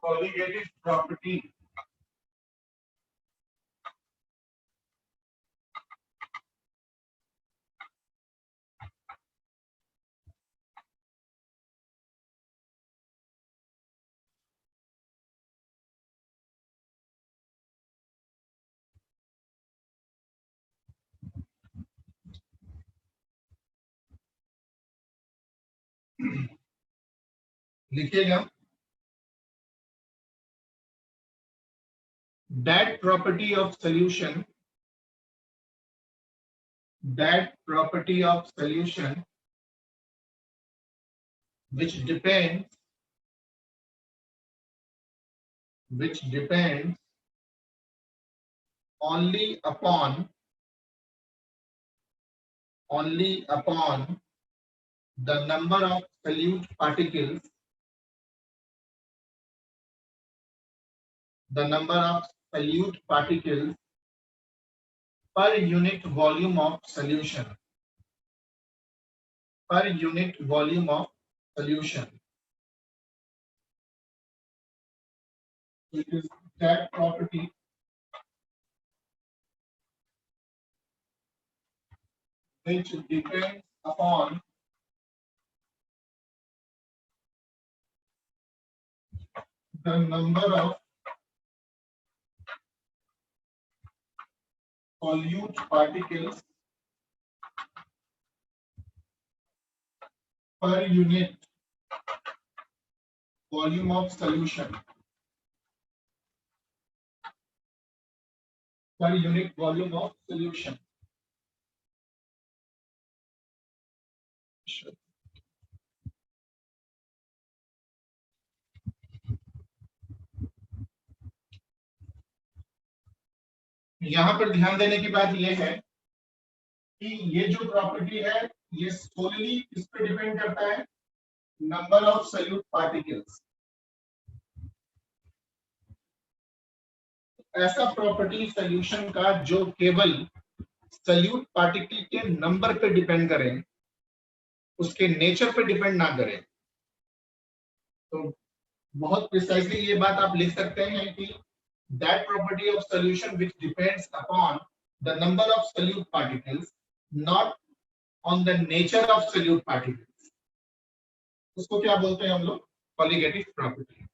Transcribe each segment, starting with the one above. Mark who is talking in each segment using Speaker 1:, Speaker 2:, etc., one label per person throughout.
Speaker 1: colligative property लिखिएगा that property of solution which depends only upon the number of solute particles per unit volume of solution. It is that property which depends upon the number of solute particles per unit volume of solution. यहां पर ध्यान देने की बात यह है कि ये जो प्रॉपर्टी है ये सोलली किस पे डिपेंड करता है, नंबर ऑफ सल्यूट पार्टिकल्स। ऐसा प्रॉपर्टी सॉल्यूशन का जो केवल सल्यूट पार्टिकल के नंबर पे डिपेंड करे, उसके नेचर पे डिपेंड ना करे। तो बहुत प्रिसाइजली ये बात आप लिख सकते हैं कि that property of solution which depends upon the number of solute particles, not on the nature of solute particles, उसको क्या बोलते हैं हम लोग, colligative property।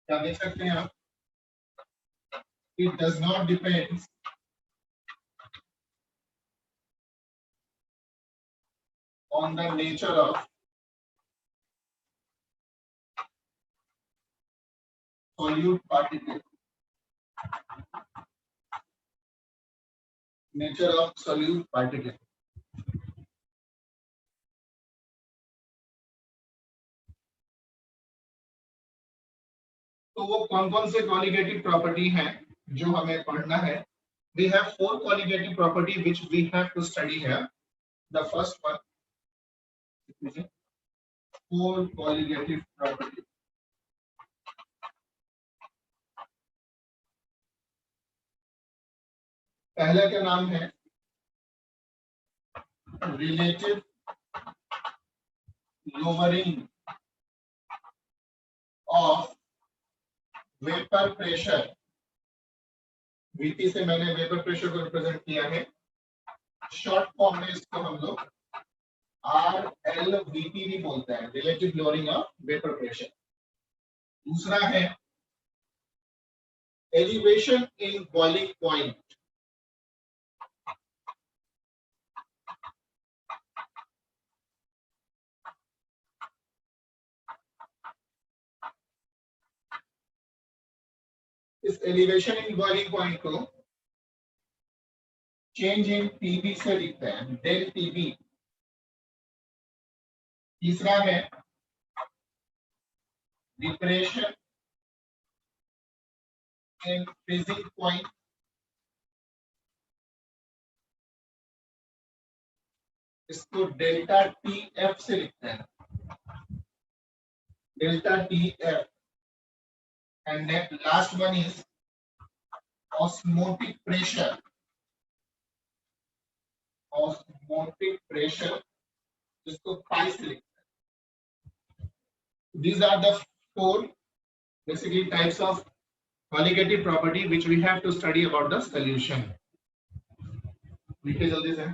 Speaker 1: क्या देख सकते हैं आप, it does not depend on the nature of solute particle, तो वो कौन कौन से colligative property हैं जो हमें पढ़ना है। We have 4 colligative property which we have to study here. The first one, 4 colligative property। पहला का नाम है relative lowering of vapour pressure. VP से मैंने वेपर प्रेशर को रिप्रेजेंट किया है, शॉर्ट फॉर्म में इसको हम लोग RLVP भी बोलते हैं, relative lowering of vapour pressure. दूसरा है एलिवेशन इन बॉइलिंग पॉइंट। इस एलिवेशन इन बॉइलिंग पॉइंट को चेंज इन PB से लिखते हैं, डेल PB। तीसरा है डिप्रेशन इन फ्रीजिंग पॉइंट, इसको डेल्टा TF से लिखते हैं, delta TF। And then last one is osmotic pressure, जिसको पाई से लिखते हैं। These are the 4 basically types of colligative property which we have to study about the solution. लिखिए जल्दी से।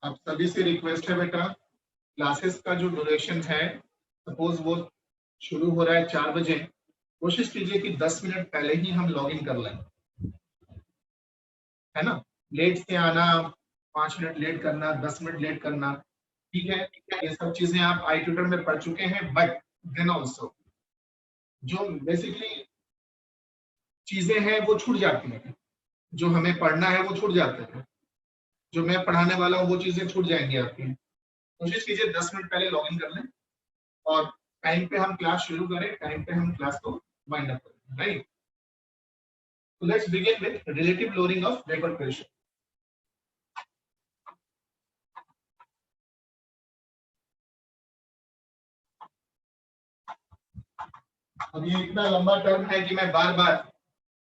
Speaker 1: आप सभी से रिक्वेस्ट है बेटा, क्लासेस का जो ड्यूरेशन है, सपोज वो शुरू हो रहा है 4 बजे, कोशिश कीजिए कि 10 मिनट पहले ही हम लॉग इन कर लें, है ना। लेट से आना, 5 मिनट लेट करना, 10 मिनट लेट करना, ठीक है, ये सब चीजें आप आई ट्यूटर में पढ़ चुके हैं। बट देन ऑल्सो जो बेसिकली चीजें हैं वो छूट जाती हैं, जो हमें पढ़ना है वो छूट जाते हैं, जो मैं पढ़ाने वाला हूँ वो चीजें छूट जाएंगी आपकी। कोशिश कीजिए 10 मिनट पहले लॉग इन कर लें और टाइम पे हम क्लास शुरू करें, टाइम पे हम क्लास को वाइंड अप करें, right. So let's begin with relative lowering of vapor pressure. अब ये इतना लंबा टर्म है कि मैं बार बार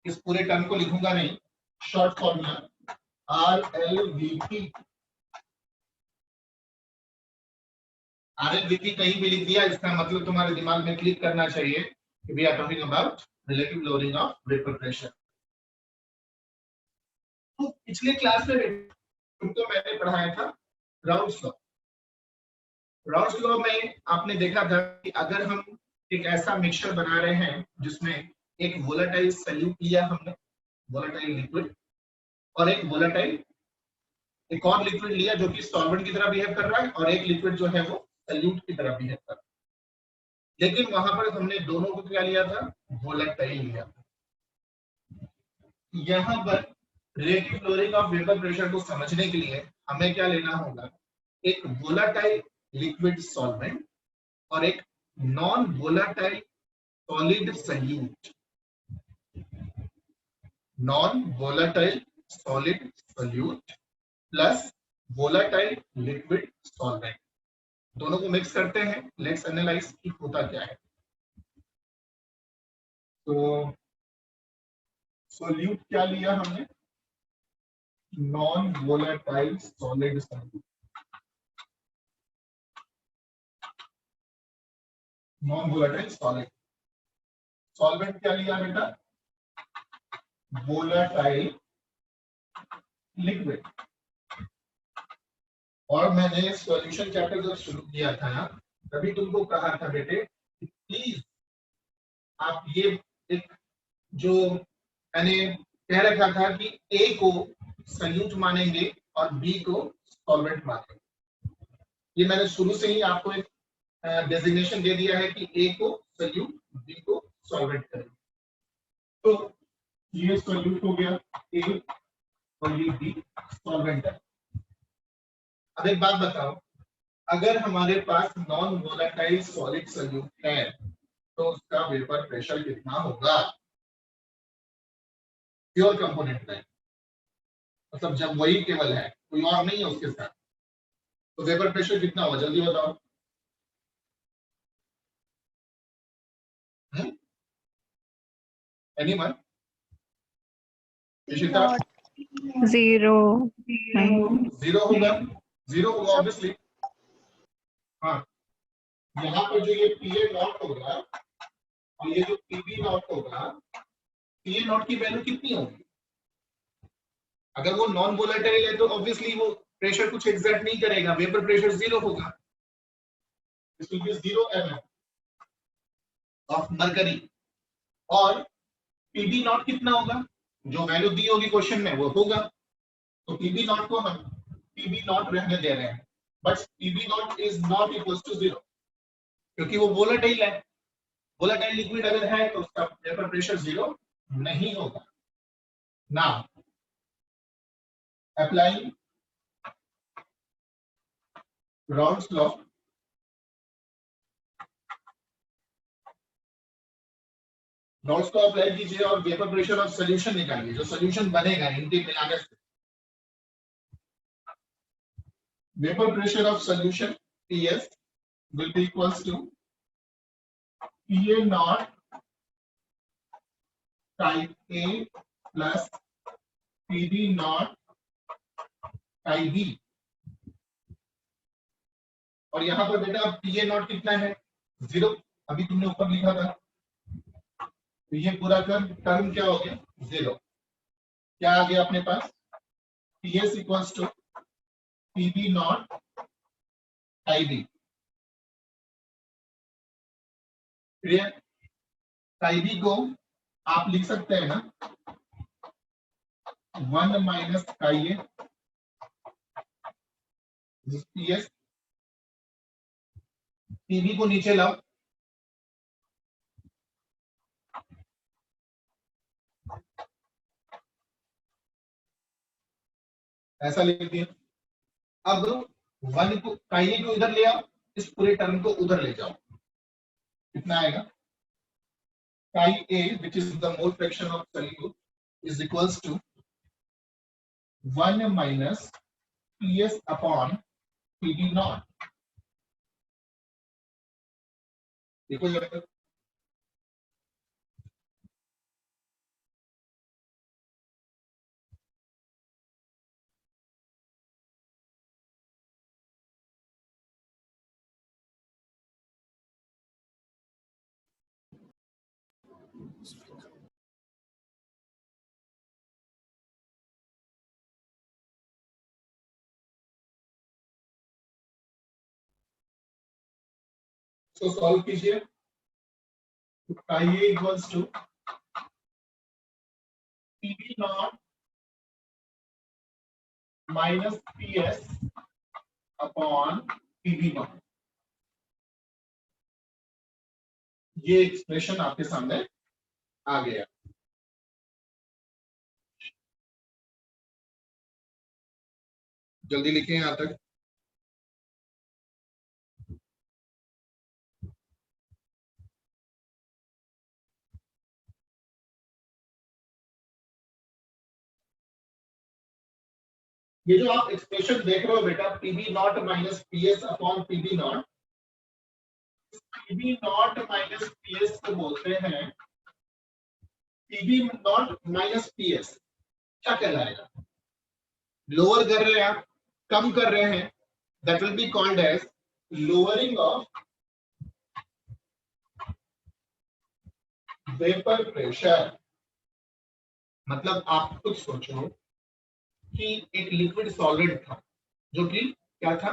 Speaker 1: इस पूरे टर्म को लिखूंगा नहीं। शॉर्ट फॉर्मूला RLVP, RLVP कहीं भी लिख दिया, इसका मतलब तुम्हारे दिमाग में क्लिक करना चाहिए कि we are talking about relative lowering of vapour pressure. तो पिछले क्लास में तुमको मैंने पढ़ाया था राउल्स लॉ। राउल्स लॉ में आपने देखा था कि अगर हम एक ऐसा मिक्सचर बना रहे हैं जिसमें एक वोलेटाइल सॉल्यूट लिया हमने, वोलेटाइल लिक्विड, और एक वोलेटाइल एक और लिक्विड लिया जो कि सॉल्वेंट की तरह बिहेव कर रहा है, और एक लिक्विड जो है वो सॉल्यूट की तरह बिहेव कर रहा है। लेकिन वहां पर हमने दोनों को क्या लिया था, वोलेटाइल लिया था। यहाँ पर relative lowering of vapour pressure को समझने के लिए हमें क्या लेना होगा, एक वोलेटाइल लिक्विड सॉल्वेंट और एक non volatile solid solute, non volatile solid solute plus volatile liquid solvent, दोनों को मिक्स करते हैं। लेट्स एनालाइज कि होता क्या है। तो सॉल्यूट क्या लिया हमने, non volatile solid solute, non volatile solid. Solvent क्या लिया बेटा, वोलेटाइल लिक्विड। और मैंने सॉल्यूशन चैप्टर जब शुरू किया था ना, तभी तुमको कहा था बेटे प्लीज आप ये एक जो मैंने कह रखा था कि ए को सॉल्यूट मानेंगे और बी को सॉल्वेंट मानेंगे। ये मैंने शुरू से ही आपको एक डेजिग्नेशन दे दिया है कि ए को सॉल्यूट, बी को सॉल्वेंट करें। तो ये सॉल्यूट हो गया ए और ये बी सॉल्वेंट है। अब एक बात बताओ, अगर हमारे पास नॉन वोलेटाइल सॉलिड सॉल्यूट है तो उसका वेपर प्रेशर कितना होगा, प्योर कंपोनेंट में, मतलब जब वही केवल है, कोई और नहीं है उसके साथ, तो वेपर प्रेशर कितना होगा, जल्दी बताओ। एनीवन?
Speaker 2: जीरो
Speaker 1: जीरो होगा, जीरो होगा ऑब्वियसली। हाँ, यहाँ पर जो ये पीए नॉट होगा और ये जो पीबी नॉट होगा, पीए नॉट की वैल्यू कितनी होगी, अगर वो नॉन वोलेटाइल है तो ऑब्वियसली वो प्रेशर कुछ एग्जर्ट नहीं करेगा, वेपर प्रेशर जीरो होगा। This will be 0 mm of mercury। और पीबी नॉट कितना होगा, जो वैल्यू दी होगी क्वेश्चन में वो होगा। तो पीबी नॉट को हम पीबी नॉट रहने दे रहे हैं, but PB nought is not equal to 0 क्योंकि वो वोलेटाइल है। वोलेटाइल लिक्विड अगर है तो उसका वेपर प्रेशर 0 नहीं होगा। Now applying Raoult's law, notes को अप्लाई कीजिए और वेपर प्रेशर ऑफ सॉल्यूशन निकालिए, जो सॉल्यूशन बनेगा इनके मिलाने से। Vapour pressure of solution PS will be equals to PA naught type A plus PB naught type B। और यहाँ पर बेटा PA नॉट कितना है 0, अभी तुमने ऊपर लिखा था, तो ये पूरा टर्म क्या हो गया 0। क्या आ गया अपने पास PS equals to PB nought IB। IB को आप लिख सकते हैं ना 1 माइनस IA PS। PB को नीचे लाओ, ऐसा लिख दिया। अब 1 को IA को इधर ले आओ, इस पूरे टर्म को उधर ले जाओ, कितना आएगा chi A which is the mole fraction of solute is equals to 1 minus PS upon PB naught। देखो जरा, तो सॉल्व कीजिए। chi A equals to PB naught minus PS upon PB naught। ये एक्सप्रेशन आपके सामने आ गया। जल्दी लिखें यहां तक। ये जो आप एक्सप्रेशन देख रहे हो बेटा PB nought minus PS upon PB not, PB nought minus PS को बोलते हैं PB नॉट माइनस PS। क्या कहलाएगा, लोअर कर रहे हैं आप, कम कर रहे हैं, that will be called as lowering of vapour pressure. मतलब आप कुछ सोचो कि एक लिक्विड सॉल्वेंट था, जो कि क्या था,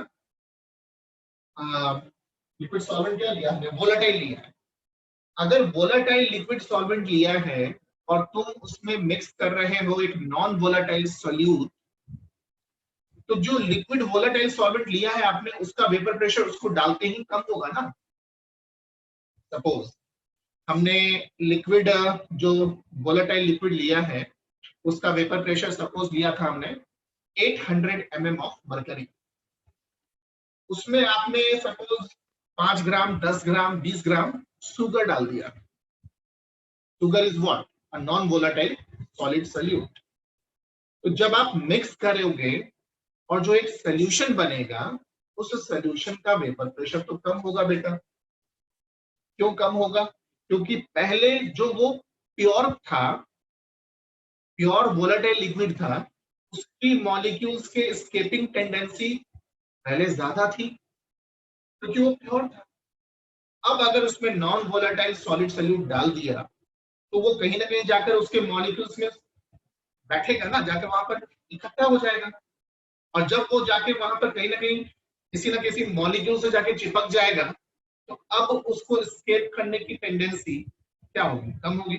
Speaker 1: लिक्विड सॉल्वेंट क्या लिया हमने, वोलेटाइल लिया है। अगर वोलेटाइल लिक्विड सॉल्वेंट लिया है और तुम उसमें मिक्स कर रहे हो एक नॉन वोलेटाइल सॉल्यूट, तो जो लिक्विड वोलेटाइल सॉल्वेंट लिया है आपने, उसका वेपर प्रेशर उसको डालते ही कम होगा ना। सपोज हमने लिक्विड जो वोलेटाइल लिक्विड लिया है उसका वेपर प्रेशर सपोज लिया था हमने 800 mm ऑफ मर्करी, उसमें आपने सपोज 5 ग्राम 10 ग्राम 20 ग्राम शुगर डाल दिया। Sugar is what, a non volatile solid solute. तो जब आप मिक्स करोगे और जो एक सॉल्यूशन बनेगा, उस सॉल्यूशन का वेपर प्रेशर तो कम होगा बेटा। क्यों कम होगा, क्योंकि पहले जो वो प्योर था, प्योर वोलेटाइल लिक्विड था, उसकी मॉलिक्यूल्स के एस्केपिंग टेंडेंसी पहले ज्यादा थी क्योंकि वो प्योर था। अब अगर उसमें नॉन वोलेटाइल सॉलिड सॉल्यूट डाल दिया तो वो कहीं ना कहीं जाकर उसके मॉलिक्यूल्स में बैठेगा ना, जाकर वहां पर इकट्ठा हो जाएगा। और जब वो जाके वहां पर कहीं ना किसी मॉलिक्यूल से जाके चिपक जाएगा, तो अब उसको एस्केप करने की टेंडेंसी क्या होगी, कम होगी।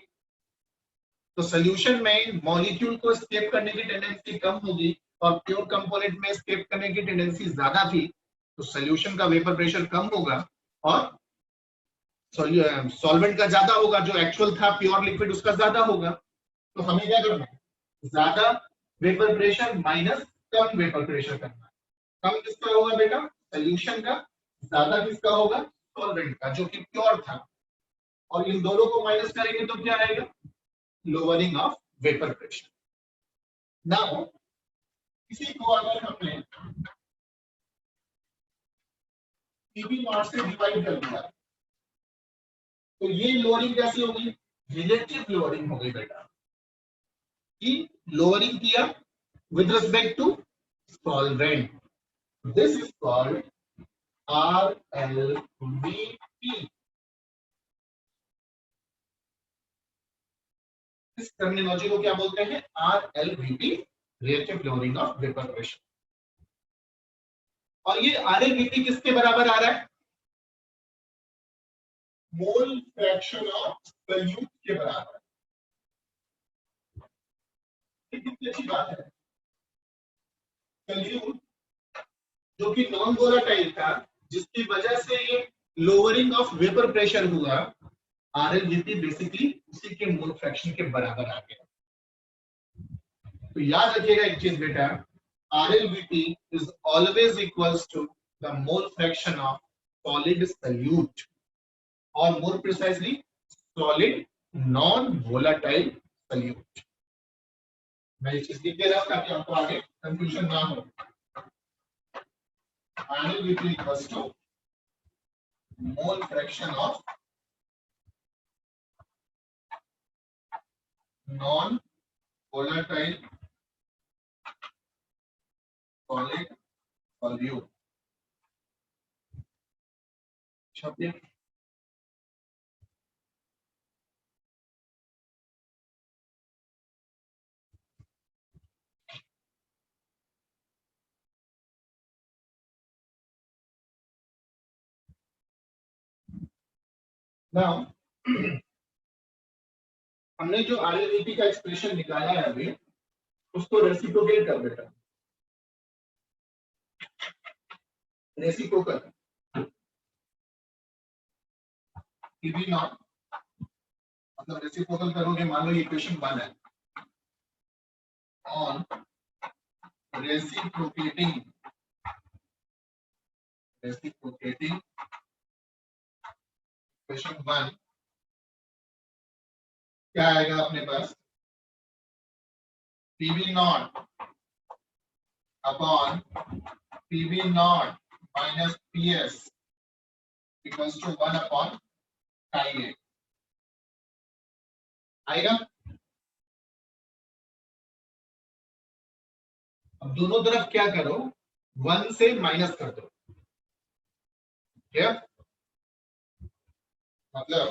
Speaker 1: तो सॉल्यूशन में मॉलिक्यूल को एस्केप करने की टेंडेंसी कम होगी और प्योर कंपोनेंट में एस्केप करने की टेंडेंसी ज्यादा थी, तो सॉल्यूशन का वेपर प्रेशर कम होगा और सॉल्वेंट का ज्यादा होगा, जो एक्चुअल था प्योर लिक्विड उसका ज्यादा होगा। तो हमें क्या करना है, ज्यादा वेपर प्रेशर माइनस कम वेपर प्रेशर करना। कम किसका होगा बेटा, सॉल्यूशन का, ज्यादा किसका होगा, सॉल्वेंट का जो कि प्योर था। और इन दोनों को माइनस करेंगे तो क्या आएगा, lowering of vapour pressure. Now इसी को अगर हमने पीबी नॉट से डिवाइड कर दिया तो ये लोअरिंग कैसी होगी, रिलेटिव लोअरिंग हो गई बेटा, कि लोअरिंग किया with respect to solvent. This is called RLVP। इस टर्मिनोलॉजी को क्या बोलते हैं, RLVP, relative lowering of vapour pressure. और ये RLVP किसके बराबर आ रहा है, मोल फ्रैक्शन ऑफ सॉल्यूट के बराबर। ये कितनी अच्छी बात है, सॉल्यूट जो कि नॉन वोलेटाइल था, जिसकी वजह से ये लोअरिंग ऑफ वेपर प्रेशर हुआ, RLVP बेसिकली उसी के मोल फ्रैक्शन के बराबर आ गया। तो याद रखिएगा एक चीज बेटा, RLVP is always equals to the mole fraction of solid solute, or more precisely solid non-volatile solute। मैं ये चीज लिख दे रहा हूं ताकि आपको आगे कंफ्यूजन ना हो। RLVP equals to mole fraction of non-volatile solid solute। शब्द नाउ हमने जो RLVP का एक्सप्रेशन निकाला है अभी, उसको रेसिप्रोकेट कर बेटा, रेसिप्रोकल पीबी नॉट, मतलब रेसिप्रोकल करोगे, मान लो ये इक्वेशन 1 है, ऑन रेसिप्रोकेटिंग इक्वेशन 1 क्या आएगा अपने पास, PB nought upon PB not minus PS equals to 1 upon IA आएगा। अब दोनों तरफ क्या करो, 1 से माइनस कर दो, क्या मतलब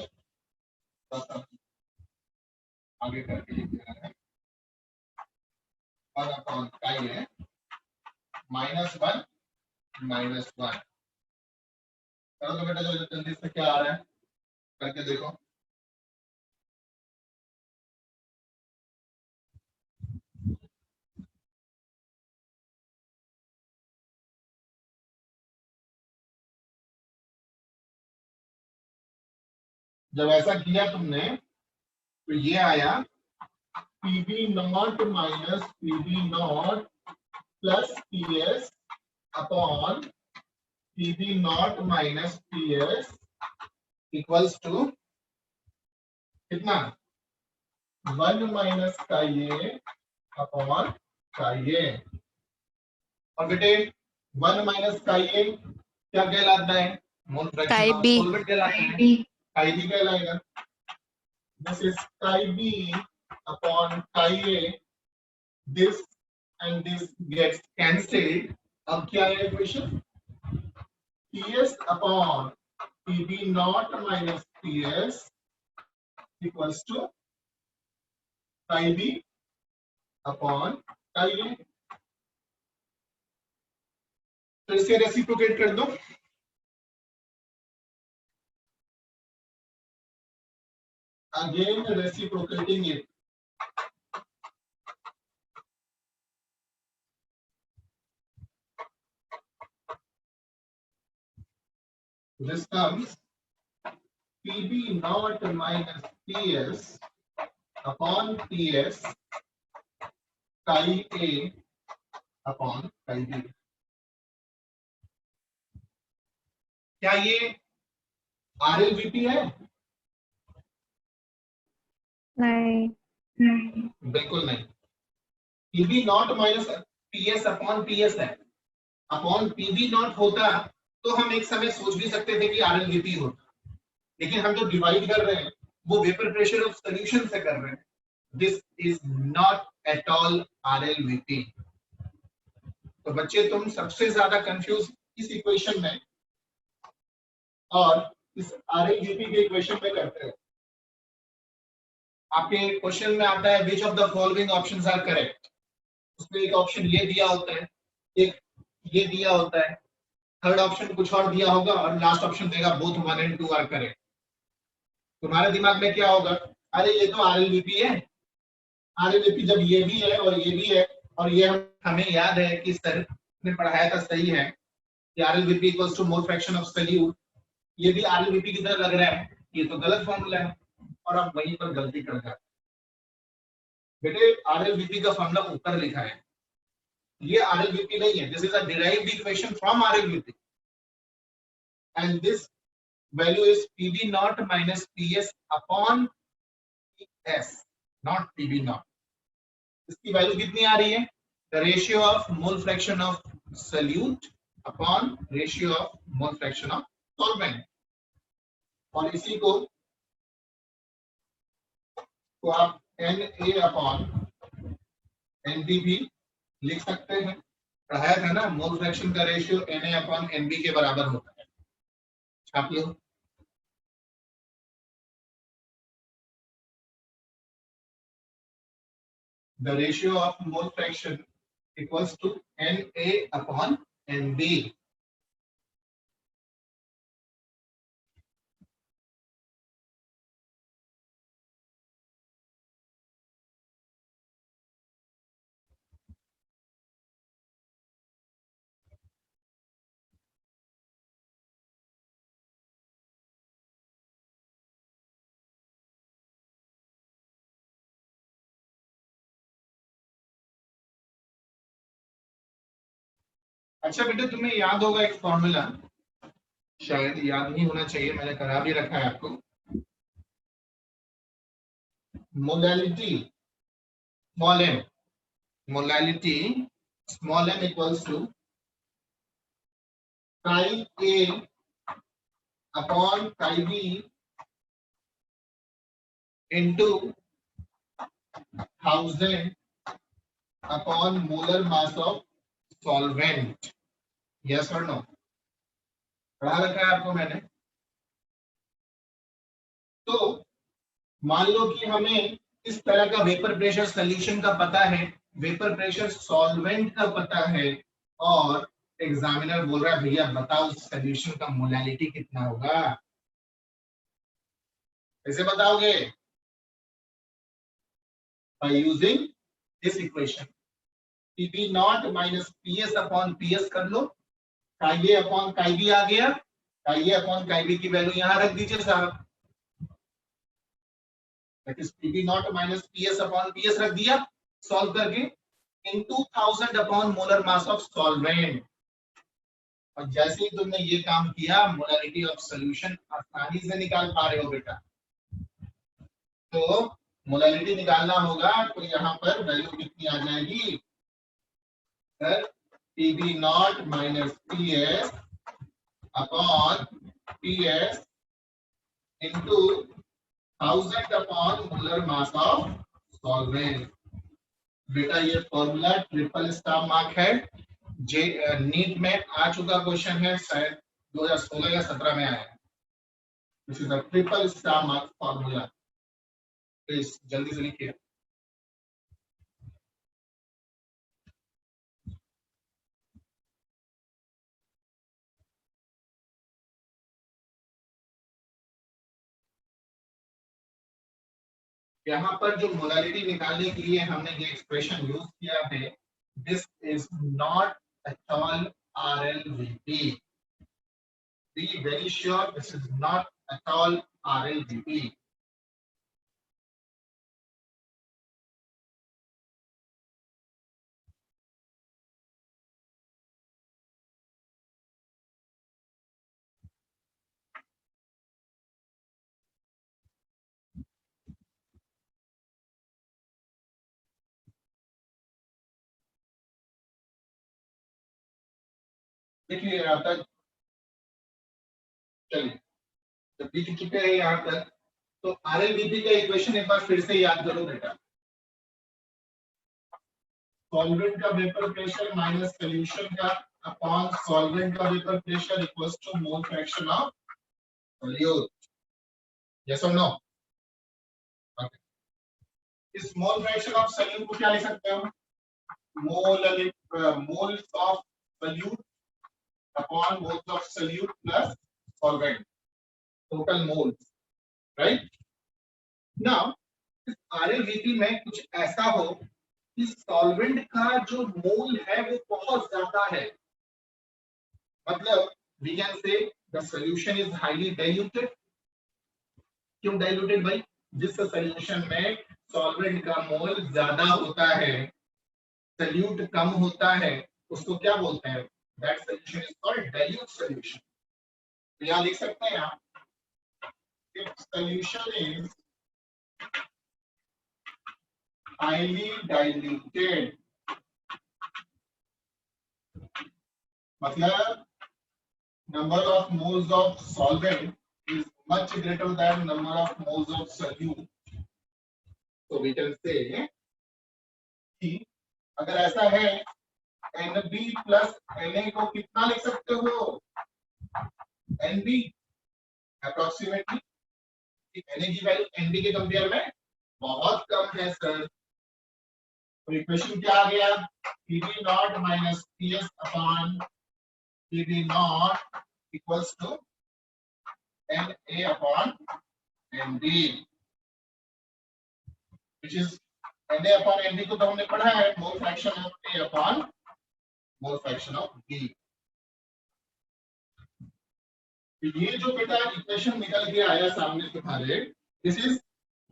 Speaker 1: आगे करके लिख रहा है, 1 अपॉन IA -1 -1 करो तो बेटा, जो जल्दी से क्या आ रहा है करके देखो। जब ऐसा किया तुमने तो ये आया PB not minus PB nought plus PS upon PB not minus PS equals to कितना, 1 माइनस का ये अपॉन का ये। और बेटे 1 माइनस का ये क्या कहलाता है, मोल फ्रैक्शन ऑफ सॉल्वेंट कहलाता है, काई बी कहलाएगा। This is chi b upon chi a, this and this gets cancelled। अब क्या है equation, ps upon pb naught minus ps equals to chi b upon chi a। तो इसे reciprocate कर दो, again reciprocating it, this comes pb naught minus ps upon ps chi a upon chi b। क्या ये RLVP है,
Speaker 2: नहीं।
Speaker 1: बिल्कुल नहीं। PV nought minus PS upon PS है, अपॉन पीवी नॉट होता तो हम एक समय सोच भी सकते थे कि आरएलवीपी होता, लेकिन हम जो डिवाइड कर रहे हैं वो वेपर प्रेशर ऑफ सॉल्यूशन से कर रहे हैं। This is not at all RLVP. तो बच्चे तुम सबसे ज्यादा कंफ्यूज इस इक्वेशन में और इस आरएलवीपी के इक्वेशन में करते हो। आपके क्वेश्चन में आता है which of the following options are correct, उसमें एक ऑप्शन ये दिया होता है, एक ये दिया होता है, थर्ड ऑप्शन कुछ और दिया होगा और लास्ट ऑप्शन देगा बोथ 1 and 2 आर करेक्ट। तुम्हारे दिमाग में क्या होगा, अरे ये तो आरएलवीपी है, आरएलवीपी जब ये भी है और ये भी है और ये हमें याद है कि सर ने पढ़ाया था, सही है कि RLVP equals to mole fraction of solute, ये भी आरएलवीपी की तरह लग रहा है, ये तो गलत फॉर्मूला है और आप वहीं पर गलती कर जाते। बेटे आरएलवीपी का फॉर्मूला ऊपर लिखा है, ये आरएलवीपी नहीं है, this is a derived equation from RLVP and this value is PV nought minus PS upon PS, nought PV nought. इसकी वैल्यू कितनी आ रही है, the ratio of mole fraction of solute upon ratio of mole fraction of solvent. और इसी को तो आप Na अपॉन Nb भी लिख सकते हैं, पढ़ाया था ना मोल फ्रैक्शन का रेशियो Na अपॉन Nb के बराबर होता है, छाप लो। The ratio of mole fraction equals to Na upon Nb। अच्छा बेटे तुम्हें याद होगा एक फॉर्मूला, शायद याद नहीं होना चाहिए, मैंने करा भी रखा है आपको, molality small m, molality small m equals to chi a upon chi b into 1000 upon molar mass of solvent. Yes और नो, पढ़ा रखा है आपको मैंने। तो मान लो कि हमें इस तरह का वेपर प्रेशर सॉल्यूशन का पता है, वेपर प्रेशर सॉल्वेंट का पता है और एग्जामिनर बोल रहा है भैया बताओ सॉल्यूशन का मोलैलिटी कितना होगा, कैसे बताओगे, by using this equation PB not minus PS upon PS कर लो, काई ए अपॉन काई बी आ गया, chi A upon chi B की वैल्यू यहां रख दीजिए साहब, that is PB not minus PS upon PS रख दिया सॉल्व करके, into 1000 upon molar mass of solvent. और जैसे ही तुमने ये काम किया मोलैलिटी ऑफ सॉल्यूशन आसानी से निकाल पा रहे हो बेटा। तो मोलैलिटी निकालना होगा तो यहाँ पर वैल्यू कितनी आ जाएगी sir, PB not minus PS upon PS into 1000 upon molar mass of solvent. बेटा ये फॉर्मूला ट्रिपल स्टार मार्क है, जे नीट में आ चुका क्वेश्चन है, शायद 2016 या 17 में आया है। This is a triple star mark formula, please जल्दी से लिखिए। यहाँ पर जो मोलैलिटी निकालने के लिए हमने ये एक्सप्रेशन यूज किया है, this is not at all RLVP, be very sure this is not at all RLVP। देखिए यहाँ तक, चलिए जब दिख चुके हैं यहाँ तक, तो आरएलवीपी का इक्वेशन एक बार फिर से याद करो बेटा। सॉल्वेंट का वेपर प्रेशर माइनस सॉल्यूशन का अपॉन सॉल्वेंट का vapour pressure equals to mole fraction of solute. Yes और नो? ओके, इस मोल फ्रैक्शन ऑफ सोल्यूट को क्या लिख सकते हो? Moles of solute upon moles of solute plus solvent, total moles, right? Now इस आरएलवीपी में कुछ ऐसा हो कि सॉल्वेंट का जो मोल है वो बहुत ज्यादा है, मतलब we can say the solution is highly diluted। क्यों diluted भाई? जिस सॉल्यूशन में सॉल्वेंट का मोल ज्यादा होता है, सॉल्यूट कम होता है, उसको क्या बोलते हैं? that solution is called dilute solution। तो यहाँ लिख सकते हैं आप, if solution is highly diluted, मतलब number of moles of solvent is much greater than number of moles of solute, so we can say कि अगर ऐसा है NB प्लस Na को कितना लिख सकते हो? NB अप्रोक्सीमेटली, Na की वैल्यू NB के कंपेयर में बहुत कम है सर। तो इक्वेशन क्या आ गया? Pb nought minus Ps upon Pb nought equals to Na upon NB, which is Na upon NB को तो हमने पढ़ा है, mole fraction of A upon mole fraction of B। ये जो बेटा इक्वेशन निकल के आया सामने तुम्हारे, this is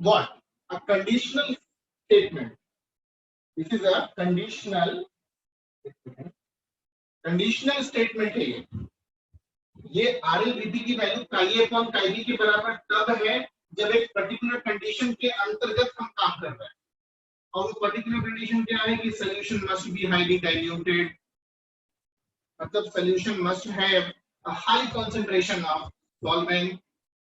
Speaker 1: what? A conditional statement. This is a conditional statement है ये आरएलवीपी की वैल्यू काई अपॉन काई बी के बराबर तब है जब एक पर्टिकुलर कंडीशन के अंतर्गत हम काम कर रहे हैं, और वो पर्टिकुलर कंडीशन क्या है कि solution must be highly diluted, मतलब solution must have a high concentration of solvent,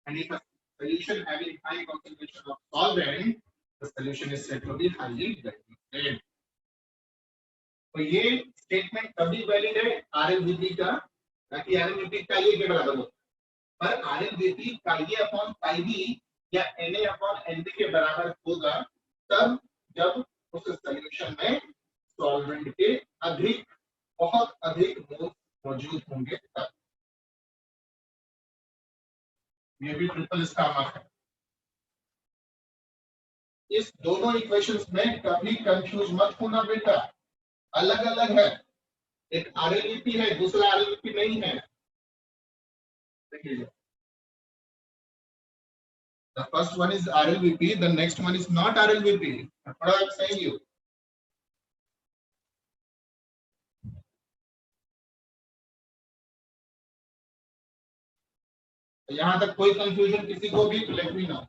Speaker 1: and if a solution having high concentration of solvent, the solution is said to be highly diluted। तो ये statement तभी valid है आरएलवीपी का, ताकि आरएलवीपी का ये के बराबर हो, पर आरएलवीपी का ये अपॉन काई बी या Na अपॉन Nb के बराबर होगा तब जब उस सॉल्यूशन में सॉल्वेंट के अधिक, बहुत अधिक मोल मौजूद होंगे तब। ये भी ट्रिपल स्टार मार्क है। इस दोनों इक्वेशंस में कभी कंफ्यूज मत होना बेटा, अलग अलग है, एक आरएलवीपी है, दूसरा आरएलवीपी नहीं है। देखिए, the first one is RLVP, the next one is not RLVP। what I'm saying you, यहाँ तक कोई कंफ्यूजन किसी को भी, लेट मी नो।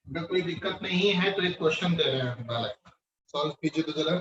Speaker 1: अगर कोई दिक्कत नहीं है तो एक क्वेश्चन दे रहे हैं बालक, सॉल्व कीजिए तो जरा।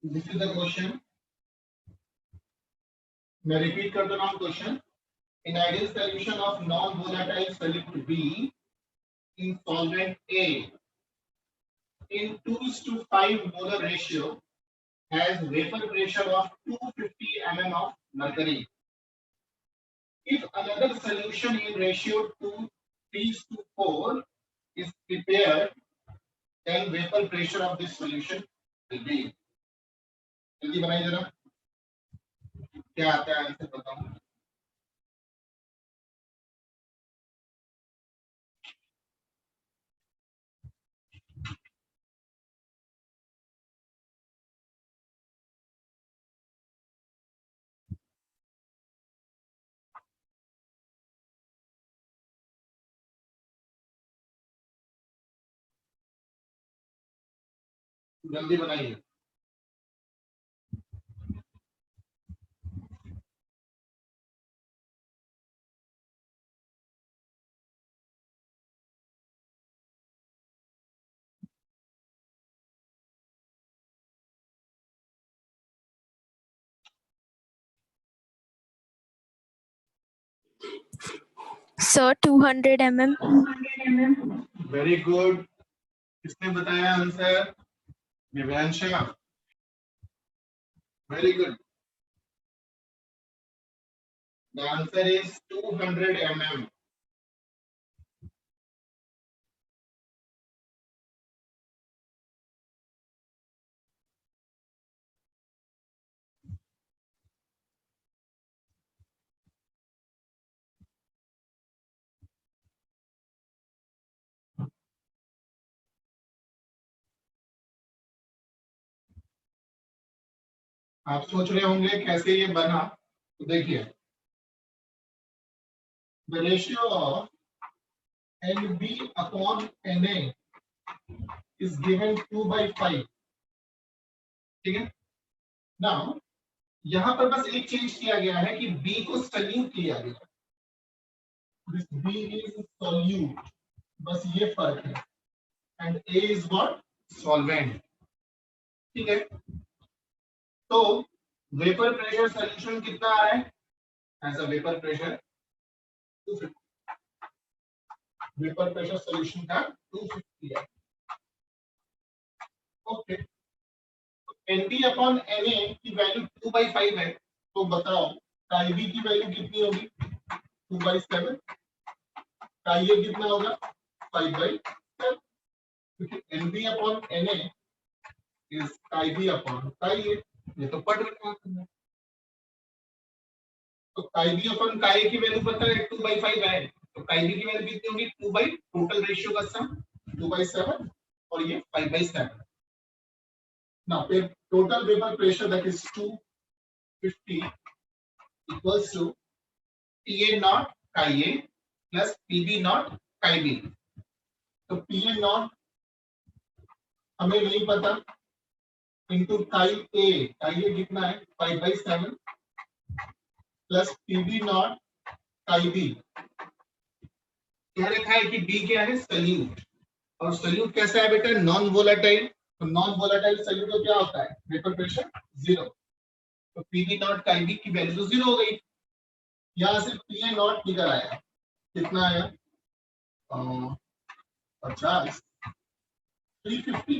Speaker 1: This is the question. मैं रिपीट कर दे रहा हूँ question. In ideal solution of non-volatile solute B in solvent A in 2:5 molar ratio has vapor pressure of 250 mm of mercury. If another solution in ratio 2:4 is prepared, then vapor pressure of this solution will be. जल्दी बनाइए जरा, क्या आता है answer बताओ. जल्दी बनाइए.
Speaker 3: Sir, 200 mm.
Speaker 1: Very good. किसने बताया answer? Divyansha. Very good. The answer is 200 mm. आप सोच रहे होंगे कैसे ये बना, तो देखिए, the ratio of NB upon Na is given 2/5. ठीक है. नाउ यहाँ पर बस एक चेंज किया गया है कि B को सल्यूट किया गया. This B is solute, बस ये फर्क है. And A is what? Solvent. ठीक है. तो वेपर प्रेशर सॉल्यूशन कितना आ रहा है? As a vapour pressure 250. Vapour pressure solution का 250 है. ओके. NB अपॉन Na की वैल्यू 2/5 है, तो बताओ काई की वैल्यू कितनी होगी? 2/7. काई कितना होगा? 5/7. क्योंकि NB अपॉन Na इज काई अपॉन काई. ये तो पढ़ रखा है. तो काई अपन काई की वैल्यू पता है 2/5 है, तो काई की वैल्यू कितनी होगी? 2 बाई टोटल रेशियो का सम 2/7 और ये 5/7. नाउ फिर total vapour pressure that is 250 equals to PA nought chi A plus PB nought chi B. तो PA नॉट हमें नहीं पता इनटू काई A कितना है? 5/7 plus PB nought chi B. कह रखा है कि B क्या है? सल्यूट. और सल्यूट कैसा है बेटा? Non volatile. तो नॉन वोलेटाइल सल्यूट तो क्या होता है? Vapour pressure 0. तो PB नॉट काई B की वैल्यू 0 हो गई. यहां से PA नॉट निकल आया. कितना आया? 50 350.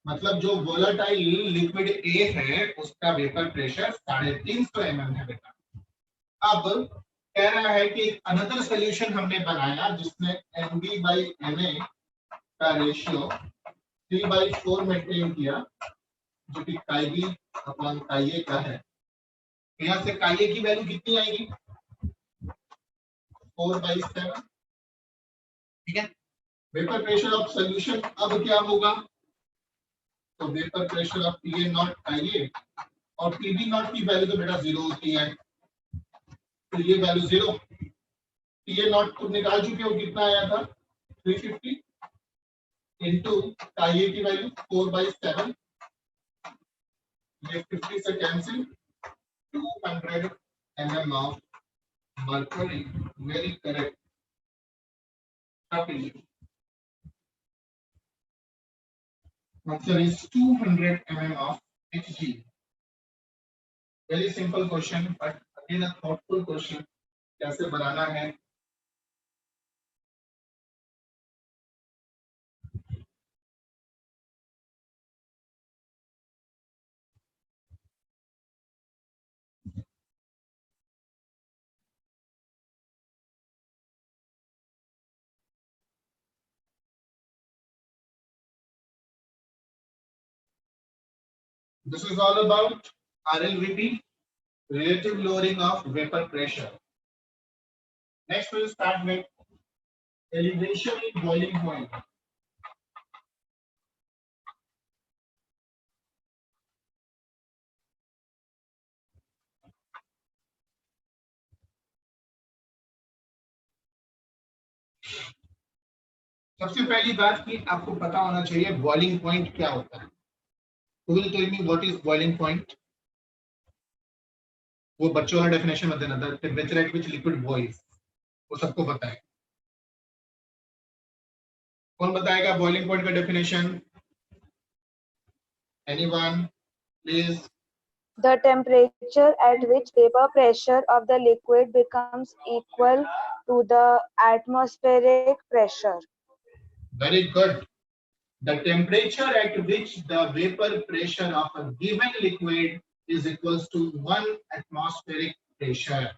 Speaker 1: मतलब जो वोलेटाइल लिक्विड A है उसका वेपर प्रेशर 350 mm है बेटा. अब कह रहा है कि अनदर सॉल्यूशन हमने बनाया जिसमें NB/Na का रेशियो 3/4 मेंटेन किया, जो कि काई B अपॉन काई A का है. यहाँ से काई A की वैल्यू कितनी आएगी? 4/7. ठीक है. वेपर प्रेशर ऑफ सॉल्यूशन अब क्या होगा? तो vapour pressure of PA nought chi A और PB नॉट की वैल्यू तो बेटा 0 होती है, तो ये वैल्यू 0. PA नॉट को निकाल चुके हो, कितना आया था? 350 इंटू काई A की वैल्यू 4/7. ये 50 से cancel. 200 mm of mercury. Very correct. Answer is 200 mm of Hg. Very simple question, but again a thoughtful question. कैसे बनाना है? This is all about RLVP, relative lowering of vapor pressure. Next we will start with elevation in boiling point. सबसे पहली बात कि आपको पता होना चाहिए बॉइलिंग पॉइंट क्या होता है. Who will tell me what is boiling point? वो बच्चों वाला डेफिनेशन मत देना. The temperature at which liquid boils. वो सबको पता है. कौन बताएगा बॉइलिंग पॉइंट का definition? Anyone, please.
Speaker 4: The temperature at which vapor pressure of the liquid becomes equal to the atmospheric pressure.
Speaker 1: Very good. The temperature at which the vapor pressure of a given liquid is equals to 1 atmospheric pressure.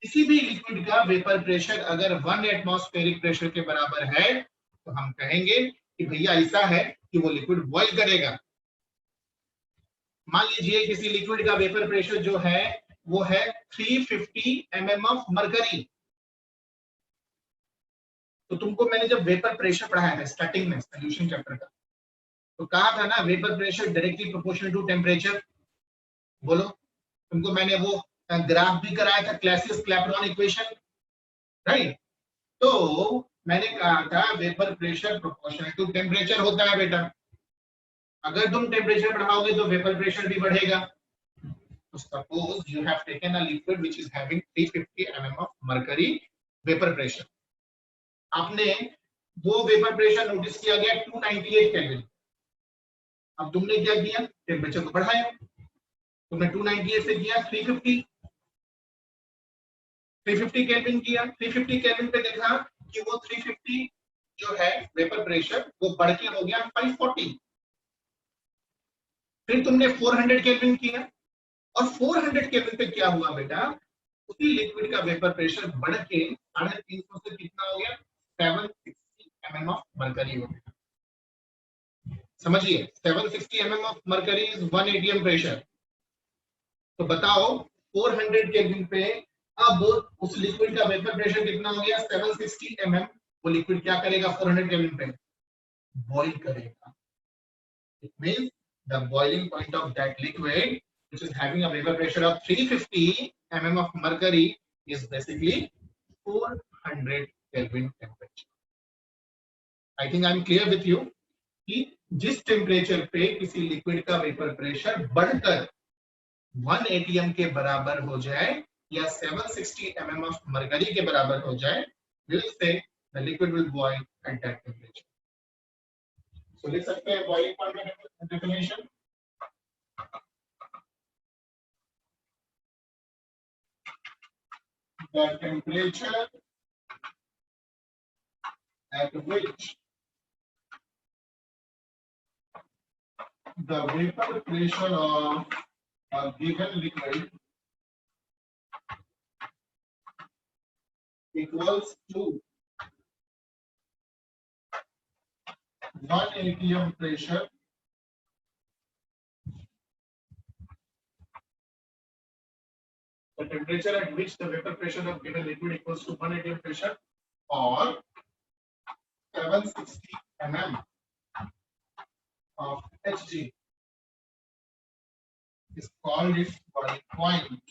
Speaker 1: किसी भी liquid का vapour pressure अगर 1 atmospheric pressure के बराबर है तो हम कहेंगे कि भैया ऐसा है कि वो लिक्विड बॉइल करेगा. मान लीजिए किसी लिक्विड का वेपर प्रेशर जो है वो है 350 mm ऑफ मरकरी. तो तुमको मैंने जब वेपर प्रेशर पढ़ाया था स्टार्टिंग में सॉल्यूशन चैप्टर का, तो कहा था ना vapour pressure directly proportional to temperature. बोलो, तुमको मैंने वो ग्राफ भी कराया था, क्लासियस-क्लैपेरॉन इक्वेशन, राइट? तो मैंने कहा था vapour pressure proportional to temperature होता है बेटा. अगर तुम टेम्परेचर बढ़ाओगे तो वेपर प्रेशर भी बढ़ेगा. तो suppose you have taken a liquid which is having 350 mm of mercury vapour pressure. आपने वो वेपर प्रेशर नोटिस किया गया 298 केल्विन. अब तुमने क्या किया? टेम्परेचर को बढ़ाया. तुमने 298 से किया 350 केल्विन किया. 350 केल्विन पे देखा कि वो 350 जो है वेपर प्रेशर वो बढ़ के हो गया 540. फिर तुमने 400 केल्विन किया और 400 केल्विन पे क्या हुआ बेटा? उसी लिक्विड का वेपर प्रेशर बढ़ के 350 से कितना हो गया? 760 mm ऑफ मरकरी हो गया. समझिए, 760 mm of mercury is 1 atm pressure. तो बताओ 400 केल्विन पे अब उस लिक्विड का वेपर प्रेशर कितना हो गया? 760 mm. वो लिक्विड क्या करेगा 400 केल्विन पे? बॉइल करेगा. It means the boiling point of that liquid which is having a vapor pressure of 350 mm of mercury is basically 400 Kelvin temperature. I think I am clear with you कि जिस temperature पे किसी liquid का vapour pressure बढ़कर 1 atm के बराबर हो जाए या 760 mm of mercury के बराबर हो जाए, we will say the liquid will boil at that temperature. So लिख सकते हैं boiling point definition. The temperature at which the vapor pressure of a given liquid equals to 1 atm pressure the temperature at which the vapor pressure of given liquid equals to 1 atm pressure or 760 mm of Hg is called its boiling point.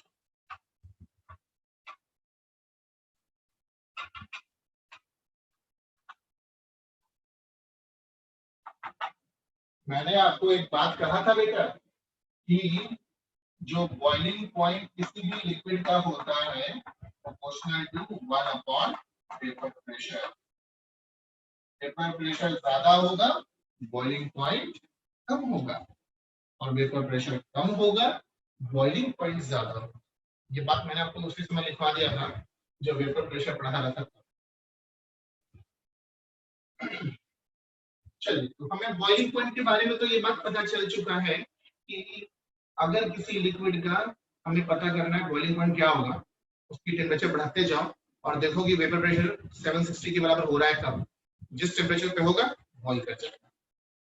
Speaker 1: मैंने आपको एक बात कहा था बेटा कि जो boiling point किसी भी लिक्विड का होता है proportional to 1 upon vapour pressure. Vapour pressure ज्यादा होगा बॉइलिंग पॉइंट कम होगा, और वेपर प्रेशर कम होगा, बॉइलिंग पॉइंट ज्यादा होगा। ये बात मैंने आपको उसी समय लिखवा दिया था जो वेपर प्रेशर पढ़ा रहा था। चलिए, तो हमें बॉइलिंग पॉइंट के बारे में तो ये बात पता चल चुका है कि अगर किसी लिक्विड का हमें पता करना है बॉइलिंग पॉइंट क्या होगा, उसकी टेम्परेचर बढ़ाते जाओ और देखो कि वेपर प्रेशर 760 के बराबर हो रहा है कब, जिस टेम्परेचर पे होगा बॉइल कर जाएगा।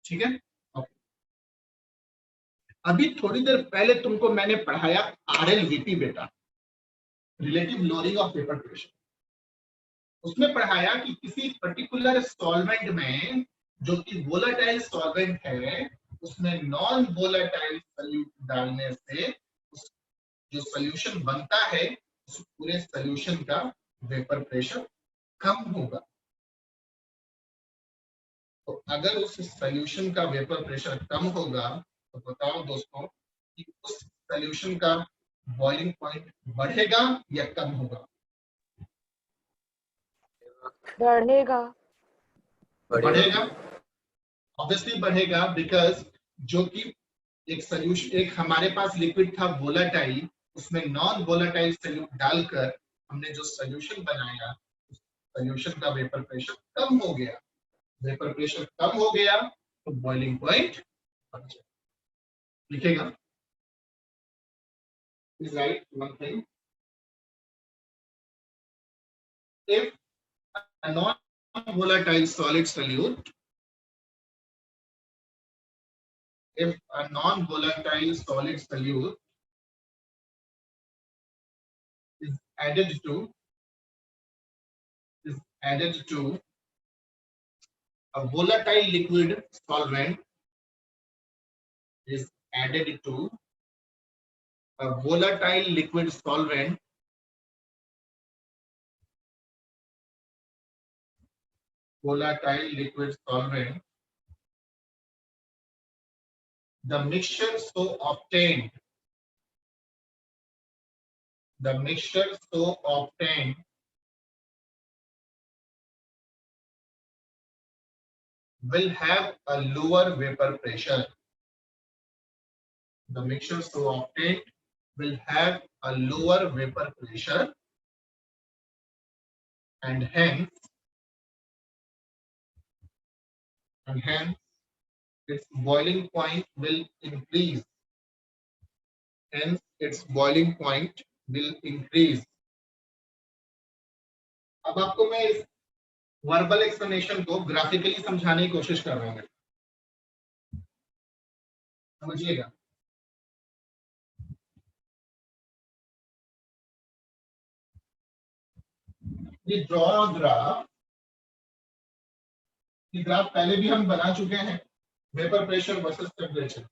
Speaker 1: ठीक है, ओके। अभी थोड़ी देर पहले तुमको मैंने पढ़ाया RLVP बेटा, relative lowering of vapour pressure. उसमें पढ़ाया कि किसी पर्टिकुलर सॉल्वेंट में जो कि वोलेटाइल सॉल्वेंट है, उसमें नॉन वोलेटाइल सॉल्यूट डालने से जो सॉल्यूशन बनता है उस पूरे सॉल्यूशन का वेपर प्रेशर कम होगा। तो अगर उस सॉल्यूशन का वेपर प्रेशर कम होगा तो बताओ दोस्तों कि उस सॉल्यूशन का बॉइलिंग पॉइंट बढ़ेगा या कम होगा?
Speaker 4: बढ़ेगा।
Speaker 1: बढ़ेगा, ऑब्वियसली बढ़ेगा, बिकॉज जो कि एक सॉल्यूशन, एक हमारे पास लिक्विड था वोलेटाइल, उसमें नॉन वोलेटाइल सॉल्यूट डालकर हमने जो सॉल्यूशन बनाया, उस सॉल्यूशन का वेपर प्रेशर कम हो गया। वेपर प्रेशर कम हो गया तो बॉइलिंग पॉइंट बढ़ जाएगा। लिखेगा, please write one thing. If a non-volatile solid solute, if a non-volatile solid solute is added to a volatile liquid solvent, is added to a volatile liquid solvent, the mixture so obtained will have a lower vapor pressure. The mixture so obtained will have a lower vapor pressure, and hence its boiling point will increase. Hence its boiling point will increase. अब आपको मैं इस verbal explanation को graphically समझाने की कोशिश कर रहा हूं, समझिएगा। ये ड्रॉ ग्राफ, ये ग्राफ पहले भी हम बना चुके हैं, वेपर प्रेशर वर्सेस टेम्परेचर।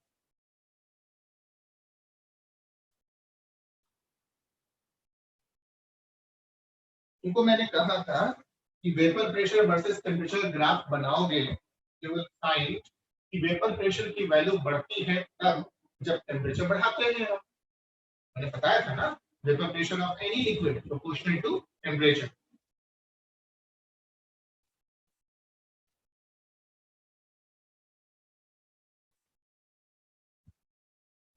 Speaker 1: इनको मैंने कहा था कि vapour pressure versus temperature graph बनाओगे, यू विल फाइंड कि वेपर प्रेशर की वैल्यू बढ़ती है तब जब टेम्परेचर बढ़ाते हैं। मैंने बताया था ना, vapour pressure of any liquid proportional to temperature.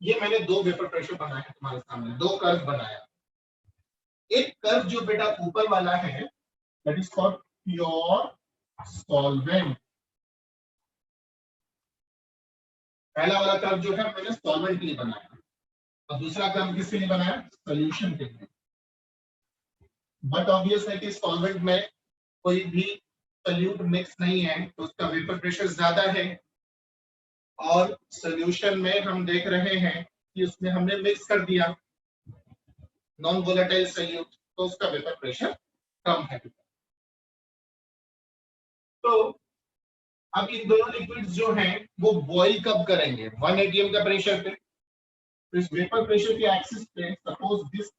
Speaker 1: ये मैंने दो वेपर प्रेशर बनाए हैं तुम्हारे सामने, दो कर्व बनाया। एक कर्व जो बेटा ऊपर वाला है, that is called pure solvent. पहला वाला कर्व जो है मैंने सॉल्वेंट के लिए बनाया, और दूसरा कर्व किसके लिए बनाया? सॉल्यूशन के लिए। बट ऑब्वियस है कि सॉल्वेंट में कोई भी सॉल्यूट मिक्स नहीं है तो उसका वेपर प्रेशर ज्यादा है, और सॉल्यूशन में हम देख रहे हैं कि उसमें हमने मिक्स कर दिया नॉन वोलेटाइल सॉल्यूट, तो उसका वेपर प्रेशर कम है। तो अब इन दोनों लिक्विड्स जो हैं वो बॉइल कब करेंगे? 1 atm का प्रेशर पे। तो इस वेपर प्रेशर के एक्सिस पे suppose this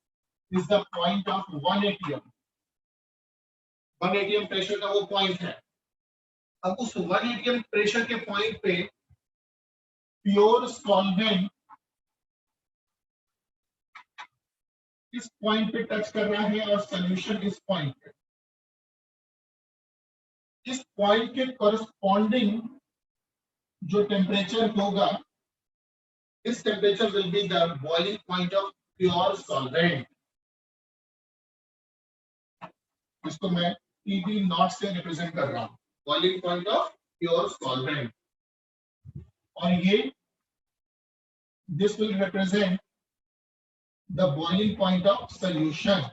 Speaker 1: is the point of 1 atm, 1 atm pressure का वो पॉइंट है। अब उस 1 atm प्रेशर के पॉइंट पे प्योर सॉल्वेंट इस पॉइंट पे टच कर रहा है और सॉल्यूशन इस पॉइंट पे। इस पॉइंट के कॉरेस्पॉन्डिंग जो टेम्परेचर होगा, this temperature will be the boiling point of pure solvent. इसको मैं PB नॉट से रिप्रेजेंट कर रहा हूं, boiling point of pure solvent. और ये this will represent the boiling point of solution.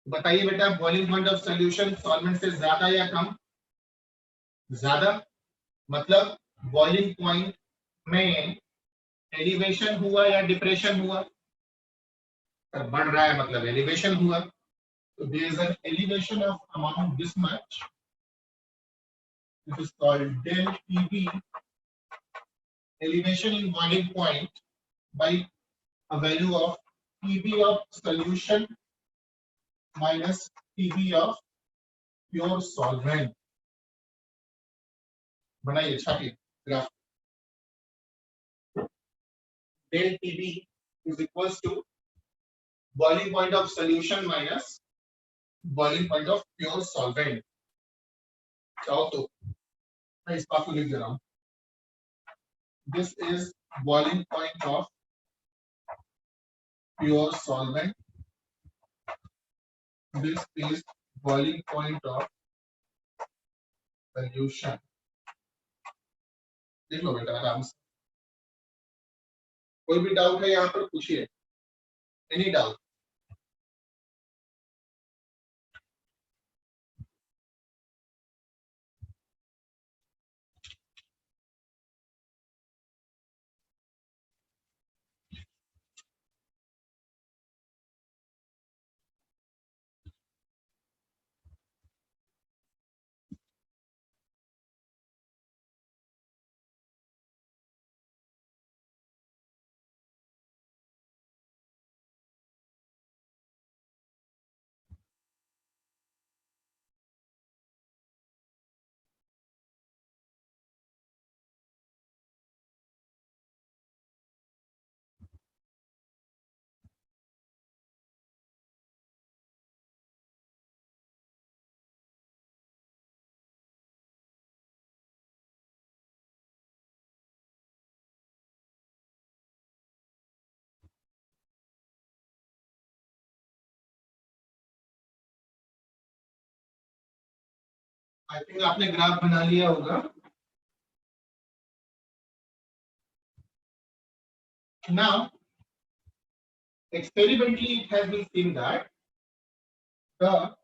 Speaker 1: बताइए बेटा, boiling point of solution solvent से ज्यादा या कम? ज्यादा. मतलब बॉइलिंग पॉइंट में एलिवेशन हुआ या डिप्रेशन हुआ? बढ़ रहा है मतलब एलिवेशन हुआ. So there is an elevation of amount this much. This is called del PB, elevation in boiling point by a value of PB of solution minus PB of pure solvent. बनाइए छापिए graph. Del PB is equals to boiling point of solution minus boiling point of pure solvent. चाहो तो मैं इस बात को लिख दे रहा हूँ. This is boiling point of pure solvent. This is boiling point of solution. देख लो बेटा आराम से. कोई भी डाउट है यहाँ पर पूछिए. Any doubt? आई थिंक आपने ग्राफ बना लिया होगा. Now, experimentally, it has been seen that the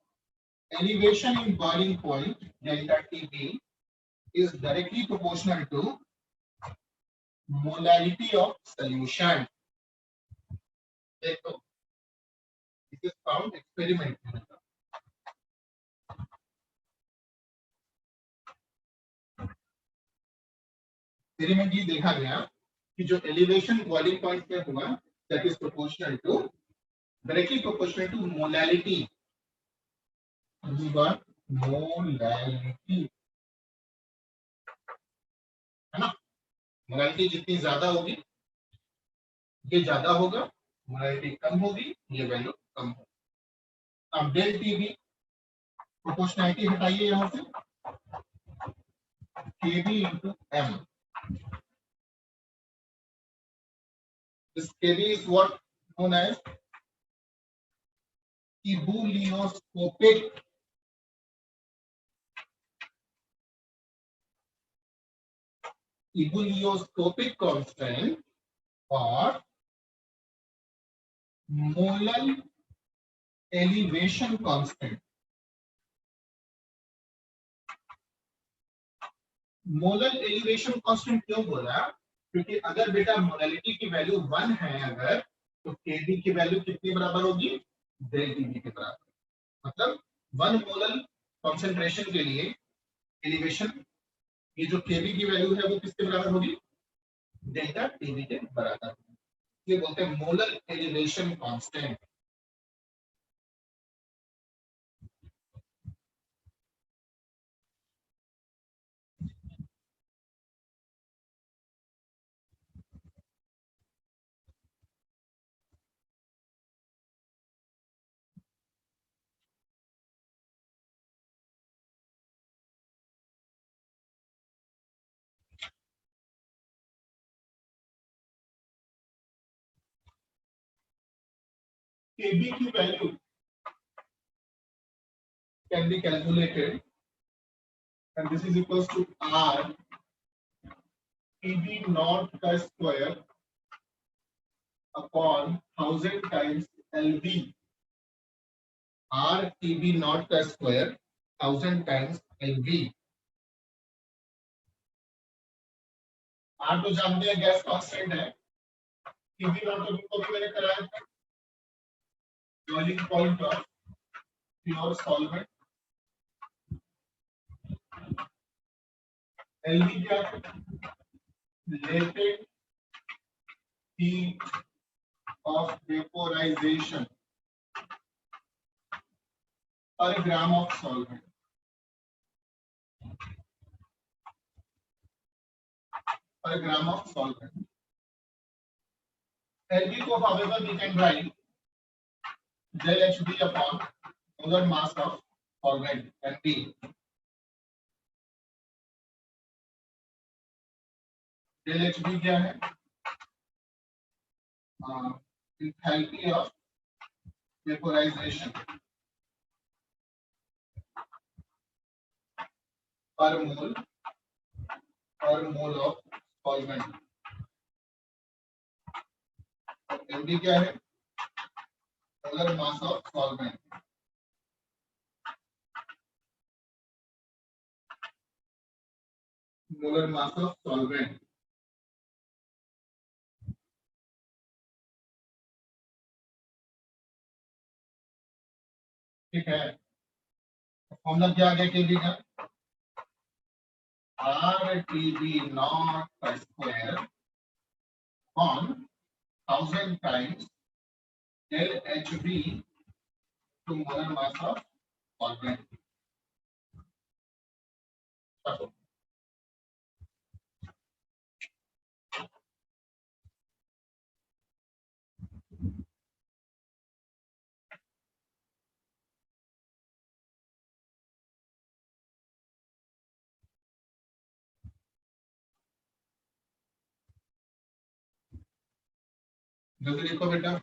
Speaker 1: elevation in boiling point delta TB is directly proportional to molarity of solution. देखो, this is found experimentally. Experimentally देखा गया कि जो elevation boiling point पे हुआ, that is proportional to, directly proportional to molality. Molality है ना. Molality जितनी ज्यादा होगी ये ज्यादा होगा, मोलैलिटी कम होगी ये वैल्यू कम होगी. अब डेल टीबी प्रोपोर्शनैलिटी हटाइए यहां से, KB into M. This KB is what known as ebulioscopic constant or molar elevation constant. Molar elevation constant क्यों बोला? क्योंकि अगर बेटा मोलालिटी की वैल्यू 1 है अगर, तो केबी की वैल्यू कितने बराबर होगी? डेल टीबी के बराबर. मतलब 1 मोलर कंसंट्रेशन के लिए एलिवेशन, ये जो केबी की वैल्यू है वो किसके बराबर होगी? डेल्टा टीबी के बराबर. ये बोलते हैं मोलर एलिवेशन कांस्टेंट. Kb की value can be calculated and this is equals to R Pb naught का square upon 1000 times LV. R Pb naught का square 1000 times LV. R तो जानते हैं गैस कांस्टेंट है. Pb naught को भी मैंने कराया था. Boiling point of pure solvent. LV क्या है? Latent heat of vaporization per gram of solvent. Per gram of solvent. LV को however we can write del HB upon molar mass of solvent NB. del HB क्या है? Enthalpy of vaporization per mole of solvent. MD क्या है? Molar mass of solvent. Molar mass of solvent. ठीक है. Formula क्या आ गया केबी का? RTB naught per square on 1000 times del HB to molar mass of solvent. जल्दी लिखो बेटा.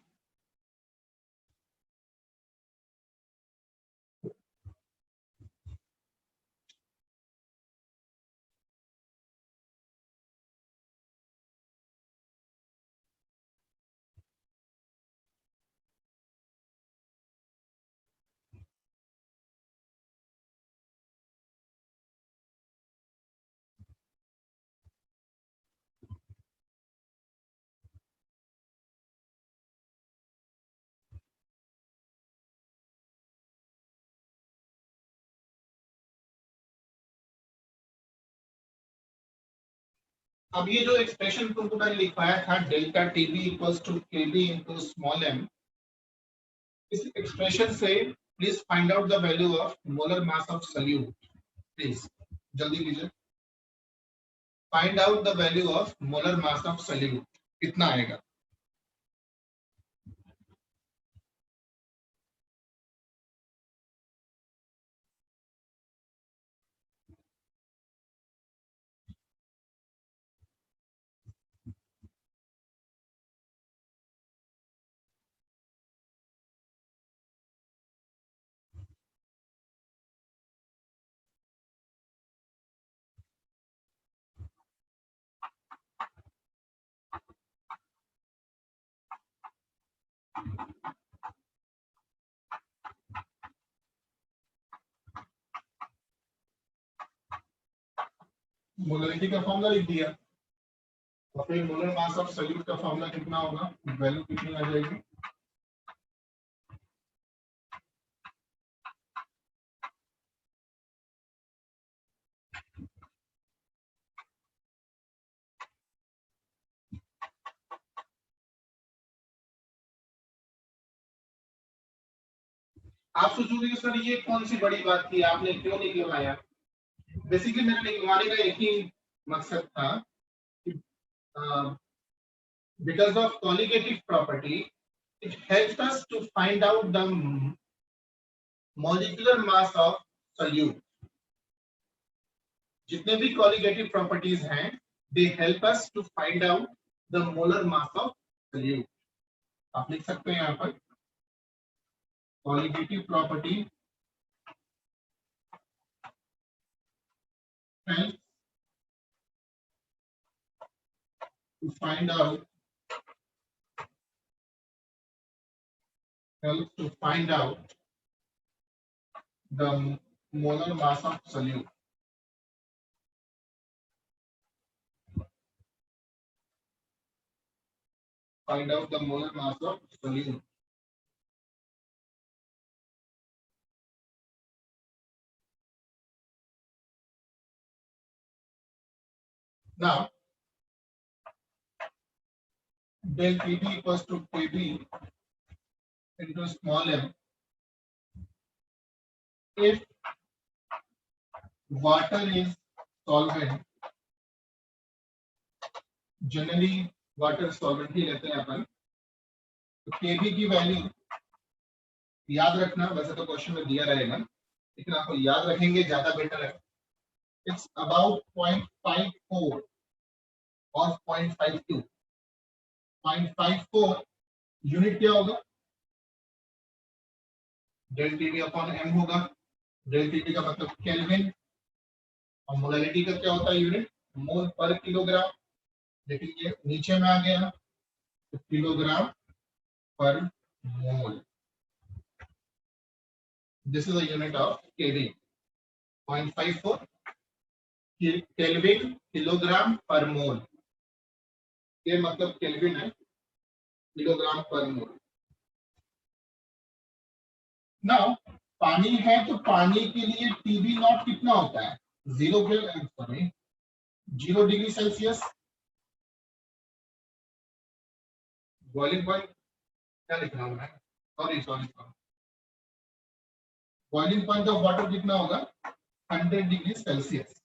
Speaker 1: अब ये जो एक्सप्रेशन तुमको मैंने लिखवाया था delta TB equals to KB into small m, इस एक्सप्रेशन से please find out the value of molar mass of solute. Please जल्दी कीजिए. Find out the value of molar mass of solute. कितना आएगा? मोलरिटी का फॉर्मूला लिख दिया और फिर मोलर मास ऑफ सॉल्यूट का फॉर्मूला कितना होगा, वैल्यू कितनी आ जाएगी? आप सोचोगे कि सर ये कौन सी बड़ी बात थी, आपने क्यों नहीं लिखवाया? बेसिकली मेरे लिखवाने का एक ही मकसद था कि because of colligative property it helps us to find out the molecular mass of solute. जितने भी colligative properties हैं they help us to find out the molar mass of solute. आप लिख सकते हैं यहाँ पर qualitative property helps to find out the molar mass of solute. Find out the molar mass of solute. Now, del Pb equals to Kb into small m. If water is solvent, generally water solvent ही लेते हैं अपन, तो Kb की value याद रखना, वैसे तो question में दिया रहेगा लेकिन आपको याद रखेंगे ज्यादा बेटर है. इट्स अबाउट 0.54 और 0.52. 0.54 यूनिट क्या होगा, डेल टीवी अपॉन एम होगा. डेल टीवी का मतलब केल्विन और मोलैरिटी का क्या होता है यूनिट, मोल पर किलोग्राम, लेकिन ये नीचे में आ गया तो kilogram per mole. This is the unit of KV. 0.54 kelvin kilogram per mole, ये मतलब केल्विन है, किलोग्राम पर मोल. नाउ पानी है तो पानी के लिए टीबी नॉट कितना होता है, 0 डिग्री सेल्सियस. बॉइलिंग पॉइंट क्या लिख रहा हूं मैं, sorry boiling point of water कितना होगा, 100 डिग्री सेल्सियस.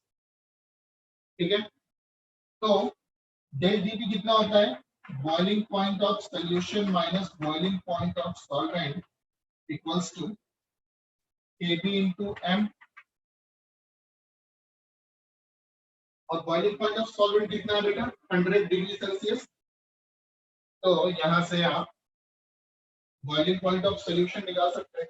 Speaker 1: ठीक है, तो डेल डीबी कितना होता है, boiling point of solution minus boiling point of solvent equals to Kb into m. और बॉइलिंग पॉइंट ऑफ सॉल्वेंट कितना है बेटा, 100 डिग्री सेल्सियस. तो यहां से आप बॉइलिंग पॉइंट ऑफ सॉल्यूशन निकाल सकते हैं.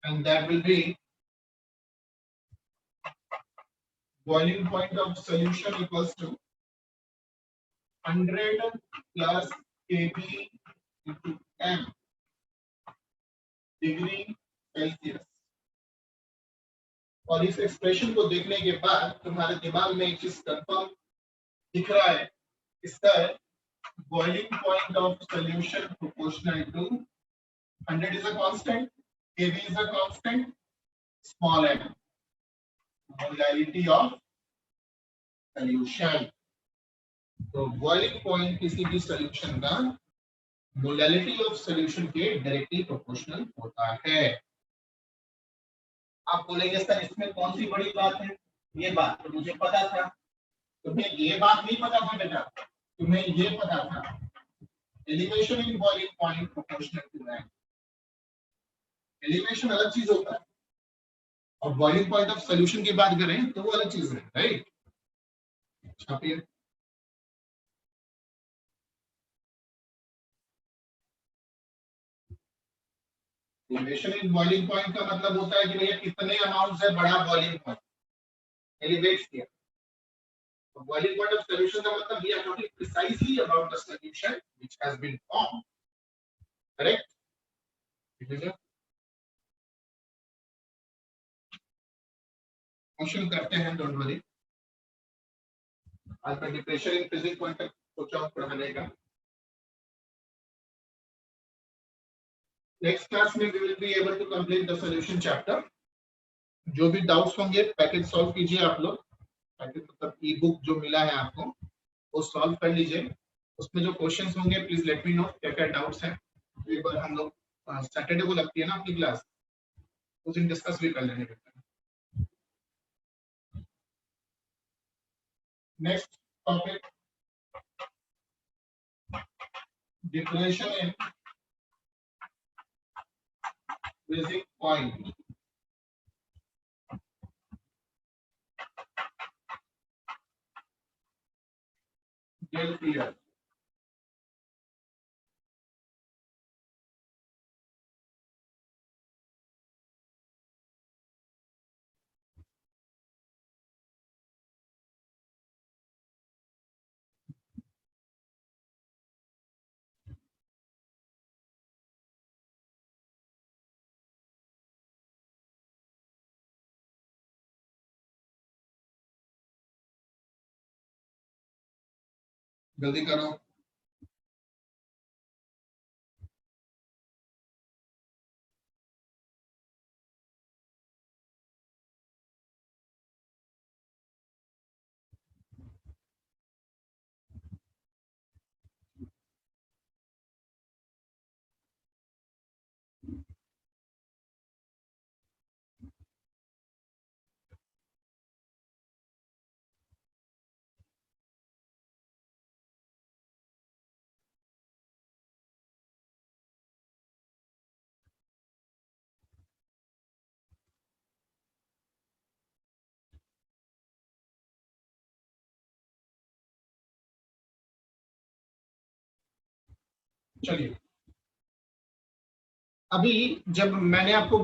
Speaker 1: And that will be boiling point of solution equals to 100 plus Kb into m degree Celsius. और इस एक्सप्रेशन को देखने के बाद तुम्हारे दिमाग में एक चीज कंफर्म दिख रहा है, इसका है boiling point of solution proportional to 100 is a constant, Kb is a constant, small m molality of solution. तो boiling point किसी भी solution का मोलैलिटी ऑफ सॉल्यूशन के डायरेक्टली प्रोपोर्शनल होता है. आप बोलेंगे सर इसमें कौन सी बड़ी बात है, ये बात तो मुझे पता था. तुम्हें ये बात नहीं पता था बेटा, तुम्हें ये पता था elevation in boiling point proportional to that. Elevation अलग चीज होता है और बॉइलिंग पॉइंट ऑफ सॉल्यूशन की बात करें तो वो अलग चीज है, राइट. छापिए. एलिवेशन इन बॉइलिंग पॉइंट का मतलब होता है कि भैया कितने अमाउंट से बड़ा बॉइलिंग पॉइंट एलिवेट किया. तो बॉइलिंग पॉइंट ऑफ सॉल्यूशन का मतलब we are talking precisely about the solution which has been formed, correct. Question करते हैं, डोंट वरी. आज का डिप्रेशन इन फिजिक्स पॉइंट तक सोचा पढ़ाने का. नेक्स्ट क्लास में we will be able to complete the solution chapter. जो भी डाउट्स होंगे पैकेज सॉल्व कीजिए आप लोग. पैकेज मतलब ई बुक जो मिला है आपको वो सॉल्व कर लीजिए. उसमें जो क्वेश्चंस होंगे प्लीज लेट मी नो क्या क्या डाउट्स हैं. एक बार हम लोग सैटरडे को लगती है ना अपनी क्लास, उस दिन डिस्कस भी कर लेंगे. Next topic depression in freezing point. Clear. जल्दी करो। चलिए, अभी जब मैंने आपको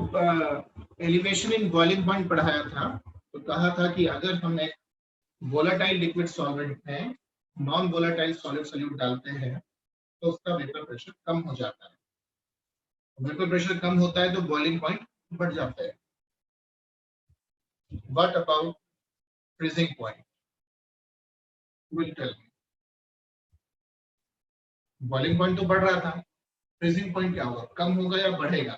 Speaker 1: एलिवेशन इन बॉइलिंग पॉइंट पढ़ाया था तो कहा था कि अगर हम एक वोलाटाइल लिक्विड सॉल्वेंट में नॉन वोलाटाइल सॉलिड सोल्यूट डालते हैं तो उसका वेपर प्रेशर कम हो जाता है। वेपर प्रेशर कम होता है तो बॉइलिंग पॉइंट बढ़ जाता है। What about freezing point? Will tell me. Boiling point तो बढ़ रहा था, फ्रीजिंग पॉइंट क्या होगा, कम होगा या बढ़ेगा?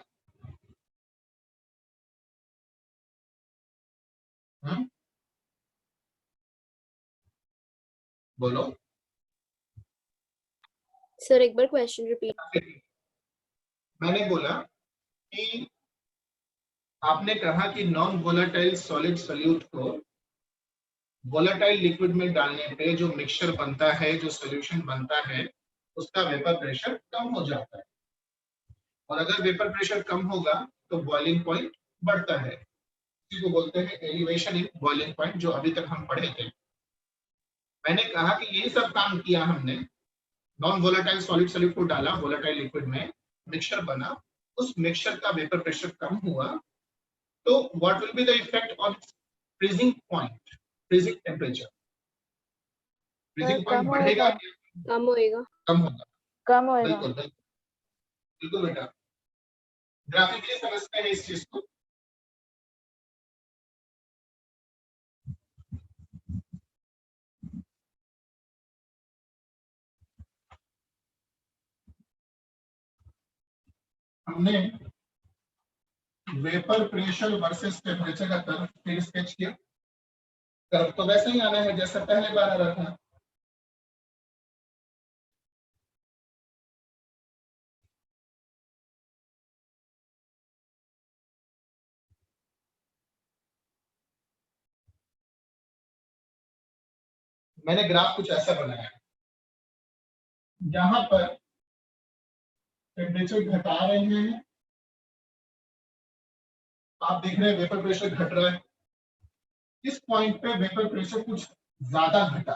Speaker 1: बोलो।
Speaker 5: सर एक बार क्वेश्चन रिपीट।
Speaker 1: मैंने बोला कि आपने कहा कि नॉन वोलाटाइल सॉलिड सोल्यूट को वोलाटाइल लिक्विड में डालने पे जो मिक्सचर बनता है, जो सॉल्यूशन बनता है, उसका वेपर प्रेशर कम हो जाता है। और अगर वेपर प्रेशर कम होगा तो बॉइलिंग पॉइंट बढ़ता है। इसी को बोलते हैं एलिवेशन इन बॉइलिंग पॉइंट, जो अभी तक हम पढ़े थे। मैंने कहा कि ये सब काम किया हमने, नॉन वोलाटाइल सॉलिड सोल्यूट को डाला वोलाटाइल लिक्विड में, मिक्सचर बना, उस मिक्सचर का वेपर प्रेशर कम हुआ, तो what will be the effect on freezing point, freezing temperature? Freezing point बढ़ेगा या
Speaker 5: कम होएगा?
Speaker 1: कम होगा?
Speaker 4: कम होएगा।
Speaker 1: बिल्कुल बिल्कुल बिल्कुल बेटा, ग्राफिकली समझते हैं इस चीज को। हमने वेपर प्रेशर वर्सेस टेम्परेचर का कर्व फिर स्केच किया। कर्व तो वैसे ही आना है जैसा पहले बार आ रहा था। मैंने ग्राफ कुछ ऐसा बनाया, यहां पर टेम्परेचर घटा रहे हैं, आप देख रहे हैं वेपर प्रेशर घट रहा है। इस पॉइंट पे वेपर प्रेशर कुछ ज्यादा घटा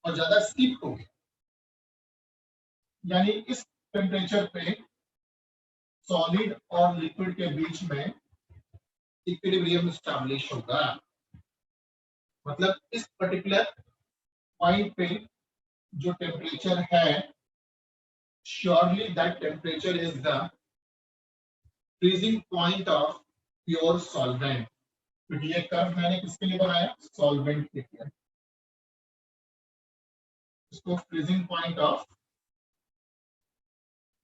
Speaker 1: और ज्यादा स्टीप हो गया, यानी इस टेम्परेचर पे सॉलिड और लिक्विड के बीच में इक्विलिब्रियम एस्टैब्लिश होगा। मतलब इस पर्टिकुलर पॉइंट पे जो टेम्परेचर है, surely that temperature is the freezing point of pure solvent। तो ये कर्व मैंने किसके लिए बनाया? सॉल्वेंट के लिए। इसको freezing point of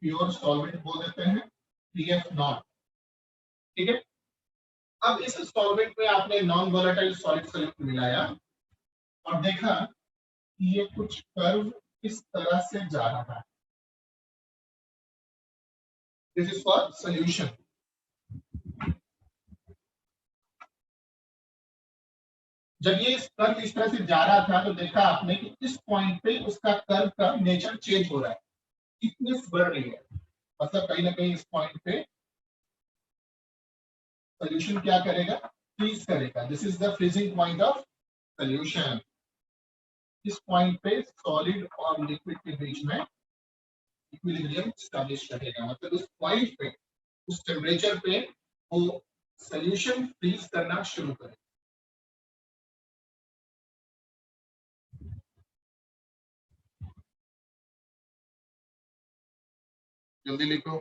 Speaker 1: pure solvent बोल देते हैं, PF0। ठीक है। अब इस सॉल्वेंट में आपने नॉन वोलेटाइल सॉलिड सोल्यूट मिलाया और देखा कि ये कुछ कर्व इस तरह से जा रहा है। This is for solution. जब ये कर्व इस तरह से जा रहा था तो देखा आपने कि इस पॉइंट पे उसका कर्व का नेचर चेंज हो रहा है, थिकनेस बढ़ रही है। मतलब कहीं ना कहीं इस पॉइंट पे सॉल्यूशन क्या करेगा? फ्रीज करेगा। This is the freezing point of solution. इस पॉइंट पे सॉलिड और लिक्विड के बीच में इक्विलिब्रियम स्टैब्लिश करेगा, मतलब उस पॉइंट पे, उस टेम्परेचर पे वो सॉल्यूशन फ्रीज करना शुरू करे। जल्दी लिखो।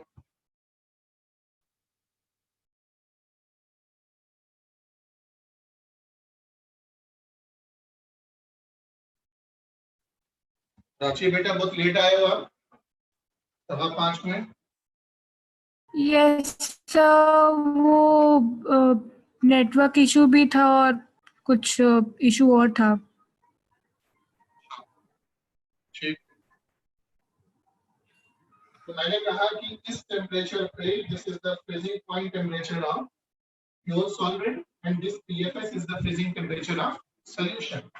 Speaker 1: प्राची बेटा बहुत लेट आए हो आप, 5:15 मिनट।
Speaker 2: यस सर, वो नेटवर्क इशू भी था और कुछ इशू और था।
Speaker 1: ठीक, तो मैंने कहा कि इस टेम्परेचर पे this is the freezing point temperature of pure solvent and this PFS is the freezing temperature of solution.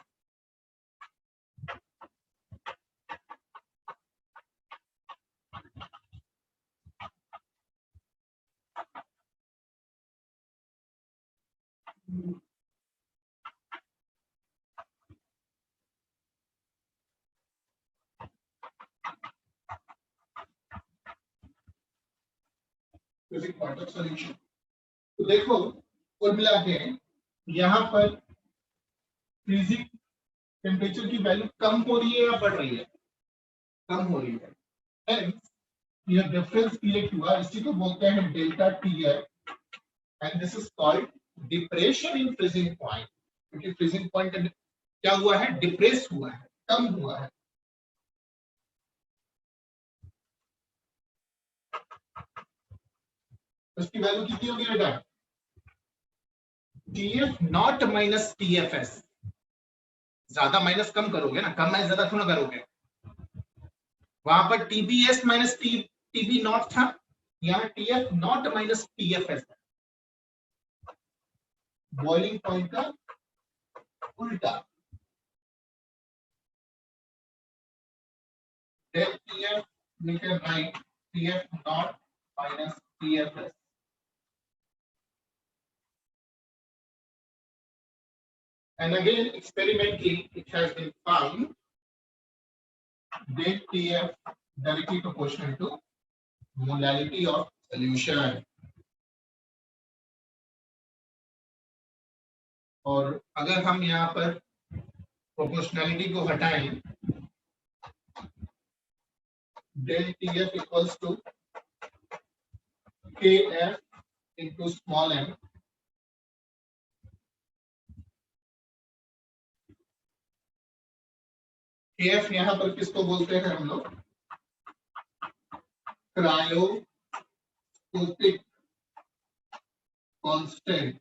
Speaker 1: Freezing point of solution. तो देखो कुल मिला के यहाँ पर फ्रीजिंग टेम्परेचर की वैल्यू कम हो रही है या बढ़ रही है? कम हो रही है। Hence, ये डिफरेंस क्रिएट हुआ, इसी को बोलते हैं delta TF and this is called depression in freezing point, क्योंकि फ्रीजिंग पॉइंट क्या हुआ है? डिप्रेस हुआ है, कम हुआ है। उसकी वैल्यू कितनी होगी बेटा? TF not minus TFS। ज्यादा माइनस कम करोगे ना, कम माइनस ज्यादा थोड़ा करोगे। वहां पर TBS माइनस TB नॉट था, यहाँ TF नॉट माइनस TFS है। बॉइलिंग पॉइंट का उल्टा। Del TF we can write TF naught minus TFS. And again, experimentally, it has been found del TF directly proportional to molality of solution. और अगर हम यहाँ पर प्रोपोर्शनैलिटी को हटाएं, del TF equals to KF into small m. KF यहाँ पर किसको बोलते हैं हम लोग? Cryoscopic constant.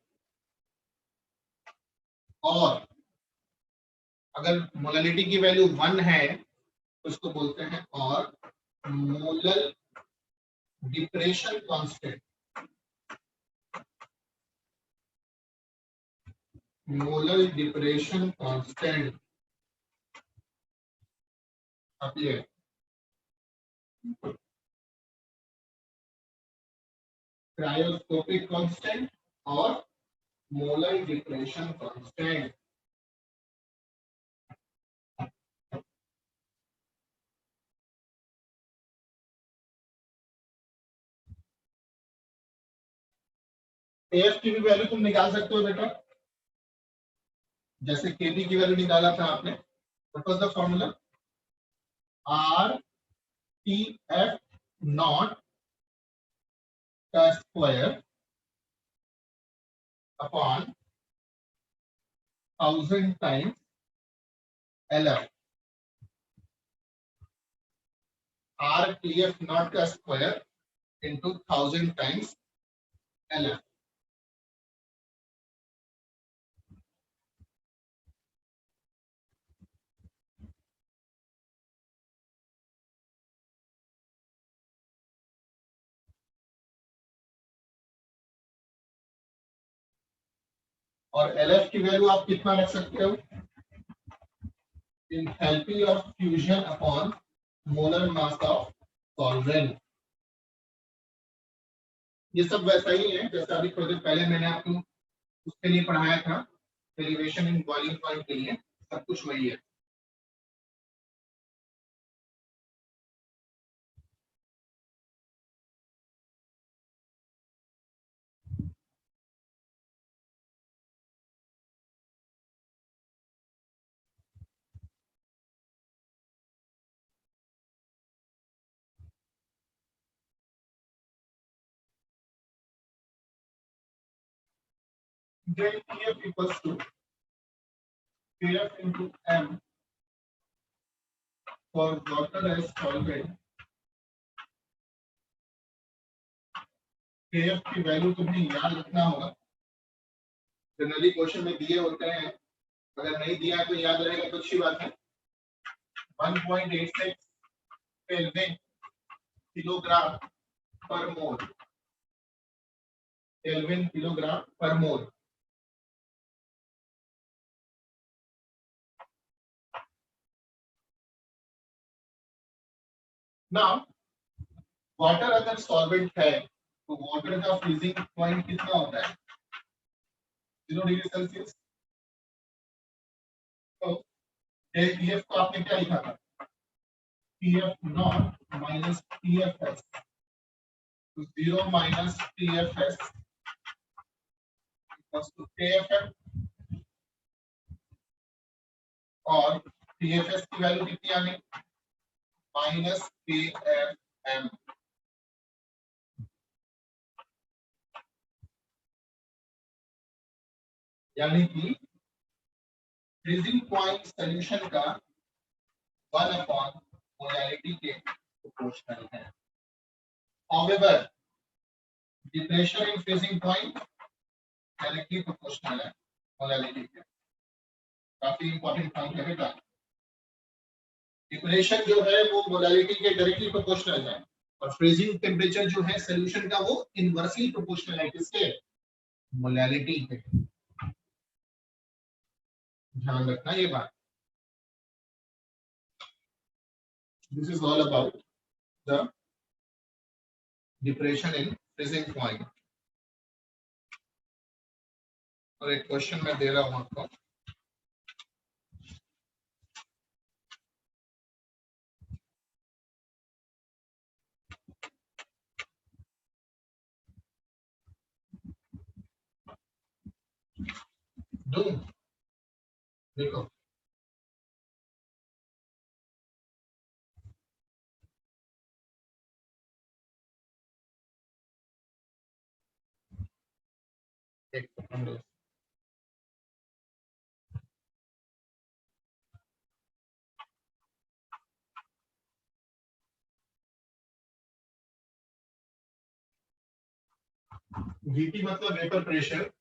Speaker 1: और अगर मोलैलिटी की वैल्यू 1 है तो उसको बोलते हैं और molal depression constant. Molal depression constant अब ये क्रायोस्कोपिक कांस्टेंट और मोलल डिप्रेशन कांस्टेंट। AF की भी वैल्यू तुम निकाल सकते हो बेटा, जैसे KB की वैल्यू निकाला था आपने। What was the formula? RTF nought का square upon 1000 times LF। RTF nought का स्क्वायर into 1000 टाइम्स LF। और LF की वैल्यू आप कितना रख सकते हो? Enthalpy of fusion upon molar mass of solvent. ये सब वैसा ही है जैसा अभी थोड़ी देर पहले मैंने आपको उसके लिए पढ़ाया था, डेरिवेशन इन बॉइलिंग पॉइंट के लिए, सब कुछ वही है। Then EF equals to KF into M for water as solvent. KF की वैल्यू तुम्हें याद रखना होगा, जनरली क्वेश्चन में दिए होते हैं, अगर नहीं दिया तो याद रहेगा तो अच्छी बात है। 1.86 केल्विन किलोग्राम पर मोल, केल्विन किलोग्राम पर मोल। नाउ वाटर अगर सॉल्वेंट है तो वाटर का फ्रीजिंग पॉइंट कितना होता है? 0 डिग्री सेल्सियस। तो डेल टीएफ को आपने क्या लिखा था? टीएफ नॉट माइनस टीएफएस, तो 0 माइनस टीएफएस इक्वल्स टू केएफएम, और टीएफएस की वैल्यू कितनी आ गई? माइनस केएफएम। यानी कि फ्रीजिंग पॉइंट सॉल्यूशन का 1 अपॉन मोलैलिटी के प्रोपोर्शनल है। However, the pressure in freezing point directly proportional है मोलैलिटी के। काफी इंपॉर्टेंट पॉइंट है बेटा। प्रेशर जो है वो मोलैलिटी के डायरेक्टली प्रोपोर्शनल है, और फ्रीजिंग टेम्परेचर जो है सॉल्यूशन का वो इनवर्सली प्रोपोर्शनल है। किसके? मोलैलिटी के। ध्यान रखना ये बात। This is all about the depression in freezing point. और एक क्वेश्चन मैं दे रहा हूं आपको। देखो एक सेकंड। VP मतलब वेपर प्रेशर,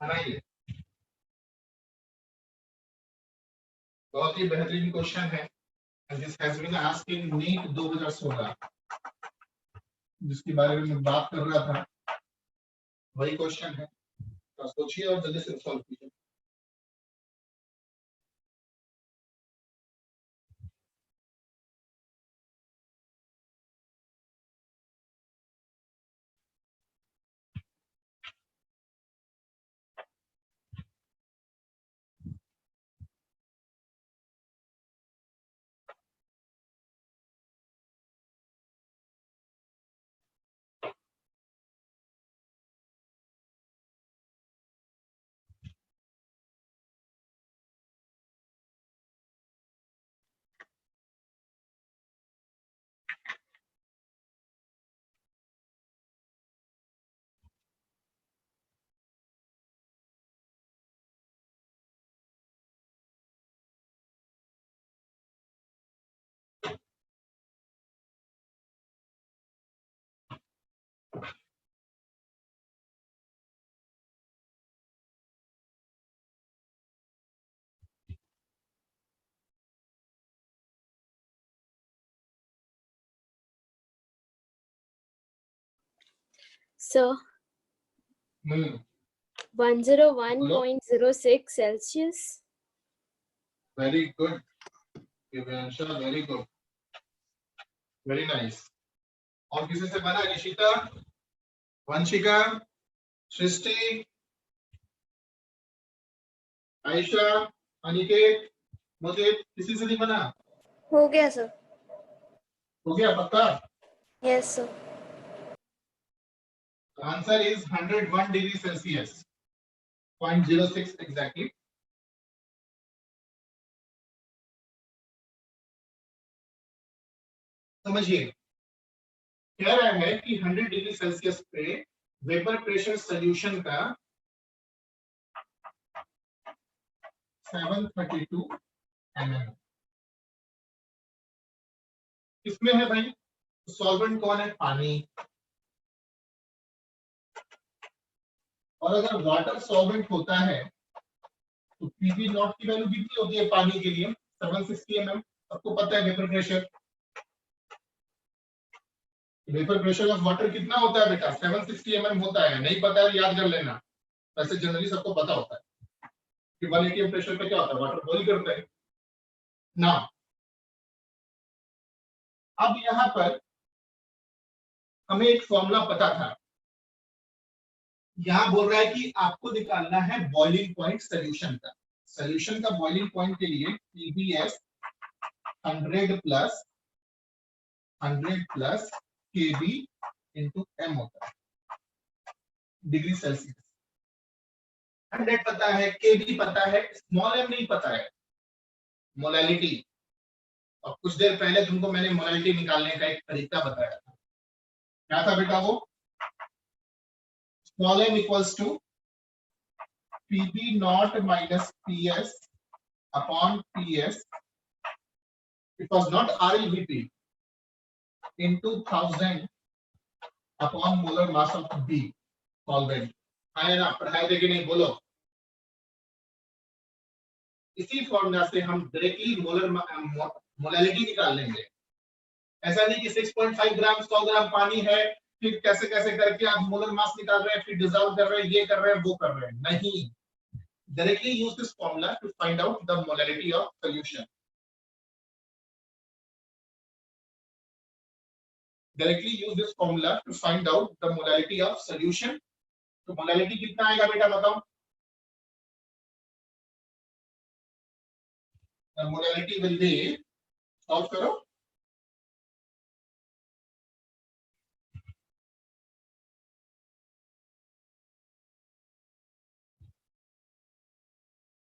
Speaker 1: बनाइए। बहुत ही बेहतरीन क्वेश्चन है। This has been asked in NEET 2016, जिसके बारे में मैं बात कर रहा था, वही क्वेश्चन है। तो सोचिए और जल्दी से सॉल्व कीजिए।
Speaker 5: Sir,
Speaker 1: Hmm.
Speaker 5: 101.06 Celsius.
Speaker 1: Very good. Divyansha, very good. Very nice. और किसी से बना? निशिता, वंशिका, सृष्टि, आयशा, अनिकेत, मुझे किसी से नहीं बना?
Speaker 3: हो गया सर.
Speaker 1: हो गया पक्का?
Speaker 3: Yes sir.
Speaker 1: The answer is 101 degree Celsius. 0.06 exactly. समझिए, कह रहा है कि 100 डिग्री सेल्सियस पे वेपर प्रेशर सॉल्यूशन का 732 mm किसमें है भाई? सॉल्वेंट कौन है? पानी। और अगर वाटर सॉल्वेंट होता है तो पीवी नॉट की वैल्यू कितनी होती है पानी के लिए? 760 mm। सबको पता है vapour pressure. Vapour pressure of water कितना होता है बेटा? 760 mm होता है। नहीं पता है याद कर लेना, वैसे जनरली सबको पता होता है कि 1 atm प्रेशर पे क्या होता है? वाटर बॉइल करता है ना। अब यहां पर हमें एक फॉर्मूला पता था। यहां बोल रहा है कि आपको निकालना है बॉइलिंग पॉइंट सॉल्यूशन का। सॉल्यूशन का बॉइलिंग पॉइंट के लिए पीबीएस 100 प्लस केबी इंटू एम होता है, डिग्री सेल्सियस। 100 पता है, केबी पता है, स्मॉल एम नहीं पता है, मोलैलिटी। और कुछ देर पहले तुमको मैंने मोलैलिटी निकालने का एक तरीका बताया था। क्या था बेटा वो? Small m equals to PB not minus PS upon PS, it was not RLVP, into 1000 upon molar mass of B solvent. है ना? पढ़ाए थे कि नहीं? बोलो। इसी फॉर्मूला से हम डायरेक्टली मोलर मोलैलिटी निकाल लेंगे। ऐसा नहीं कि 6.5 ग्राम 100 ग्राम पानी है, फिर कैसे कैसे करके आप मोलर मास निकाल रहे हैं, फिर डिसॉल्व कर रहे हैं, ये कर रहे हैं, वो कर रहे हैं। नहीं, directly use this formula to find out the molality of solution. Directly use this formula to find out the molality of solution. तो मोलैलिटी कितना आएगा बेटा बताओ? The molality will be, solve करो,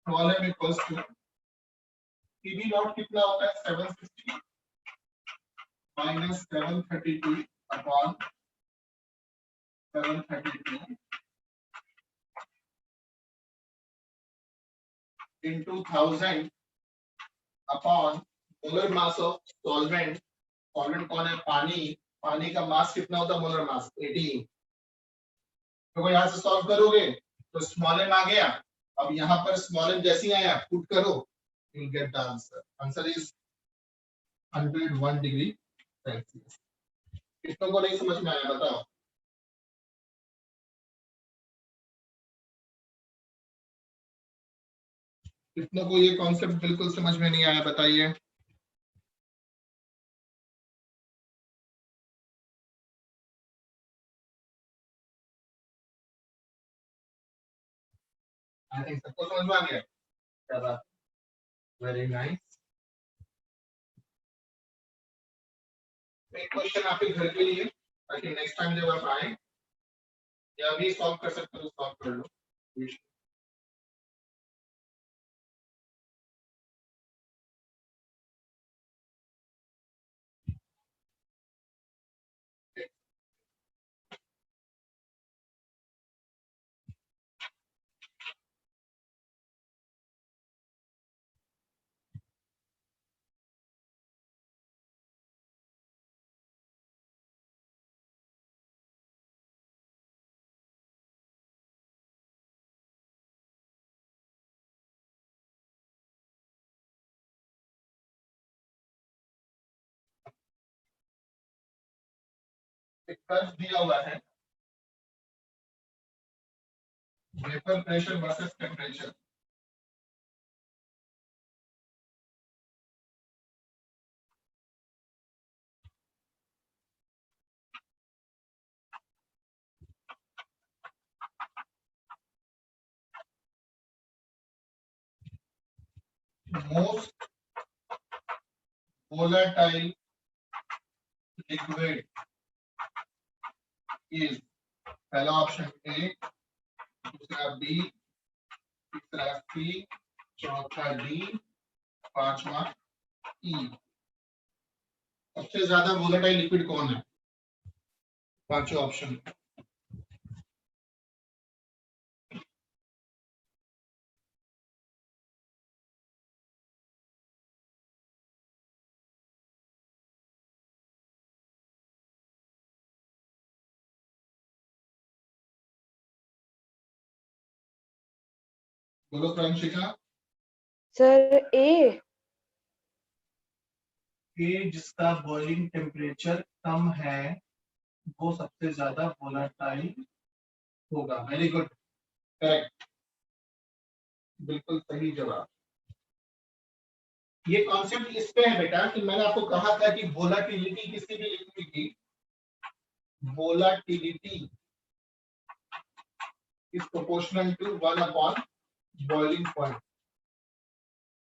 Speaker 1: मोलम इक्वल्स टू पीबी नॉट कितना होता है? 760 minus 732 upon 732 into 1000 upon molar mass of solvent. Solvent कौन है? पानी। पानी का मास कितना होता है? Molar mass 80। तो यहां से सॉल्व करोगे तो स्मॉल एम आ गया। अब यहां पर स्मॉल एम जैसे ही आया पुट करो, you will get the answer. Answer is 101 degree Celsius. कितनों को नहीं समझ में आया बताओ? कितनों को ये कॉन्सेप्ट बिल्कुल समझ में नहीं आया बताइए? आई थिंक सबको समझ में आ गया। क्या बात, वेरी नाइस। एक क्वेश्चन आपके घर के लिए, ताकि नेक्स्ट टाइम जब आप आए या अभी सॉल्व कर सकते हो सॉल्व कर लो। एक कर्व दिया हुआ है, vapour pressure versus temperature. Most volatile liquid is, पहला ऑप्शन ए, दूसरा बी, तीसरा सी, चौथा डी, पांचवा ई। सबसे ज्यादा वोलेटाइल लिक्विड कौन है? पांचों ऑप्शन। बोलो प्रांशिका।
Speaker 4: सर ए।
Speaker 1: कि जिसका बॉइलिंग टेम्परेचर कम है वो सबसे ज्यादा वोलेटाइल होगा। वेरी गुड, करेक्ट, बिल्कुल सही जवाब। ये कॉन्सेप्ट इस पे है बेटा कि मैंने आपको कहा था कि वोलाटिलिटी किसी भी लिक्विड की, volatility is proportional to 1 upon boiling point.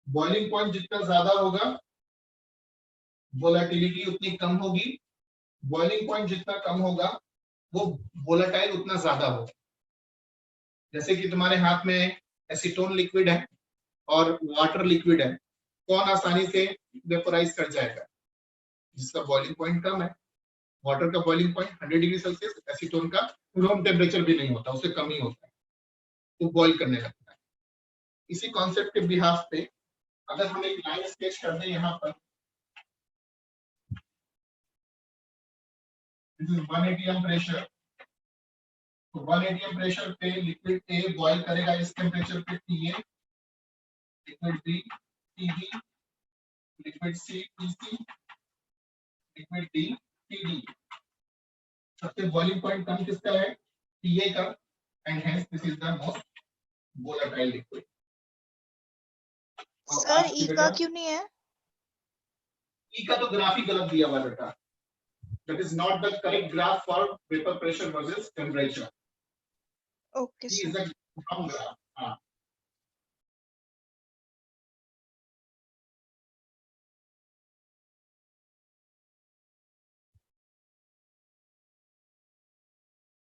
Speaker 1: Boiling point जितना ज्यादा होगा वोलाटिलिटी उतनी कम होगी, बॉइलिंग पॉइंट जितना कम होगा वो वोलेटाइल उतना ज्यादा होगा। जैसे कि तुम्हारे हाथ में एसीटोन लिक्विड है और वाटर लिक्विड है, कौन आसानी से वेपोराइज कर जाएगा? जिसका बॉइलिंग पॉइंट कम है। वाटर का boiling point 100 degree Celsius, acetone का रूम टेम्परेचर भी नहीं होता, उससे कम ही होता है, तो बॉइल करने लगता है। इसी कॉन्सेप्ट के बिहाफ पे अगर हम एक लाइन स्केच कर दें यहाँ पर, 1 atm प्रेशर, तो 1 atm प्रेशर पे लिक्विड ए बॉइल करेगा इस टेम्परेचर पे TA, liquid B TB, liquid C TC, liquid D TD। सबसे बॉइलिंग पॉइंट कम किसका है? TA का, and hence this is the most volatile liquid.
Speaker 6: Sir E का क्यों नहीं है?
Speaker 1: ई का तो ग्राफ ही गलत दिया हुआ बेटा। That is not the correct graph for vapor pressure versus temperature.
Speaker 6: Okay
Speaker 1: E is
Speaker 6: sir.
Speaker 1: a wrong graph. हाँ,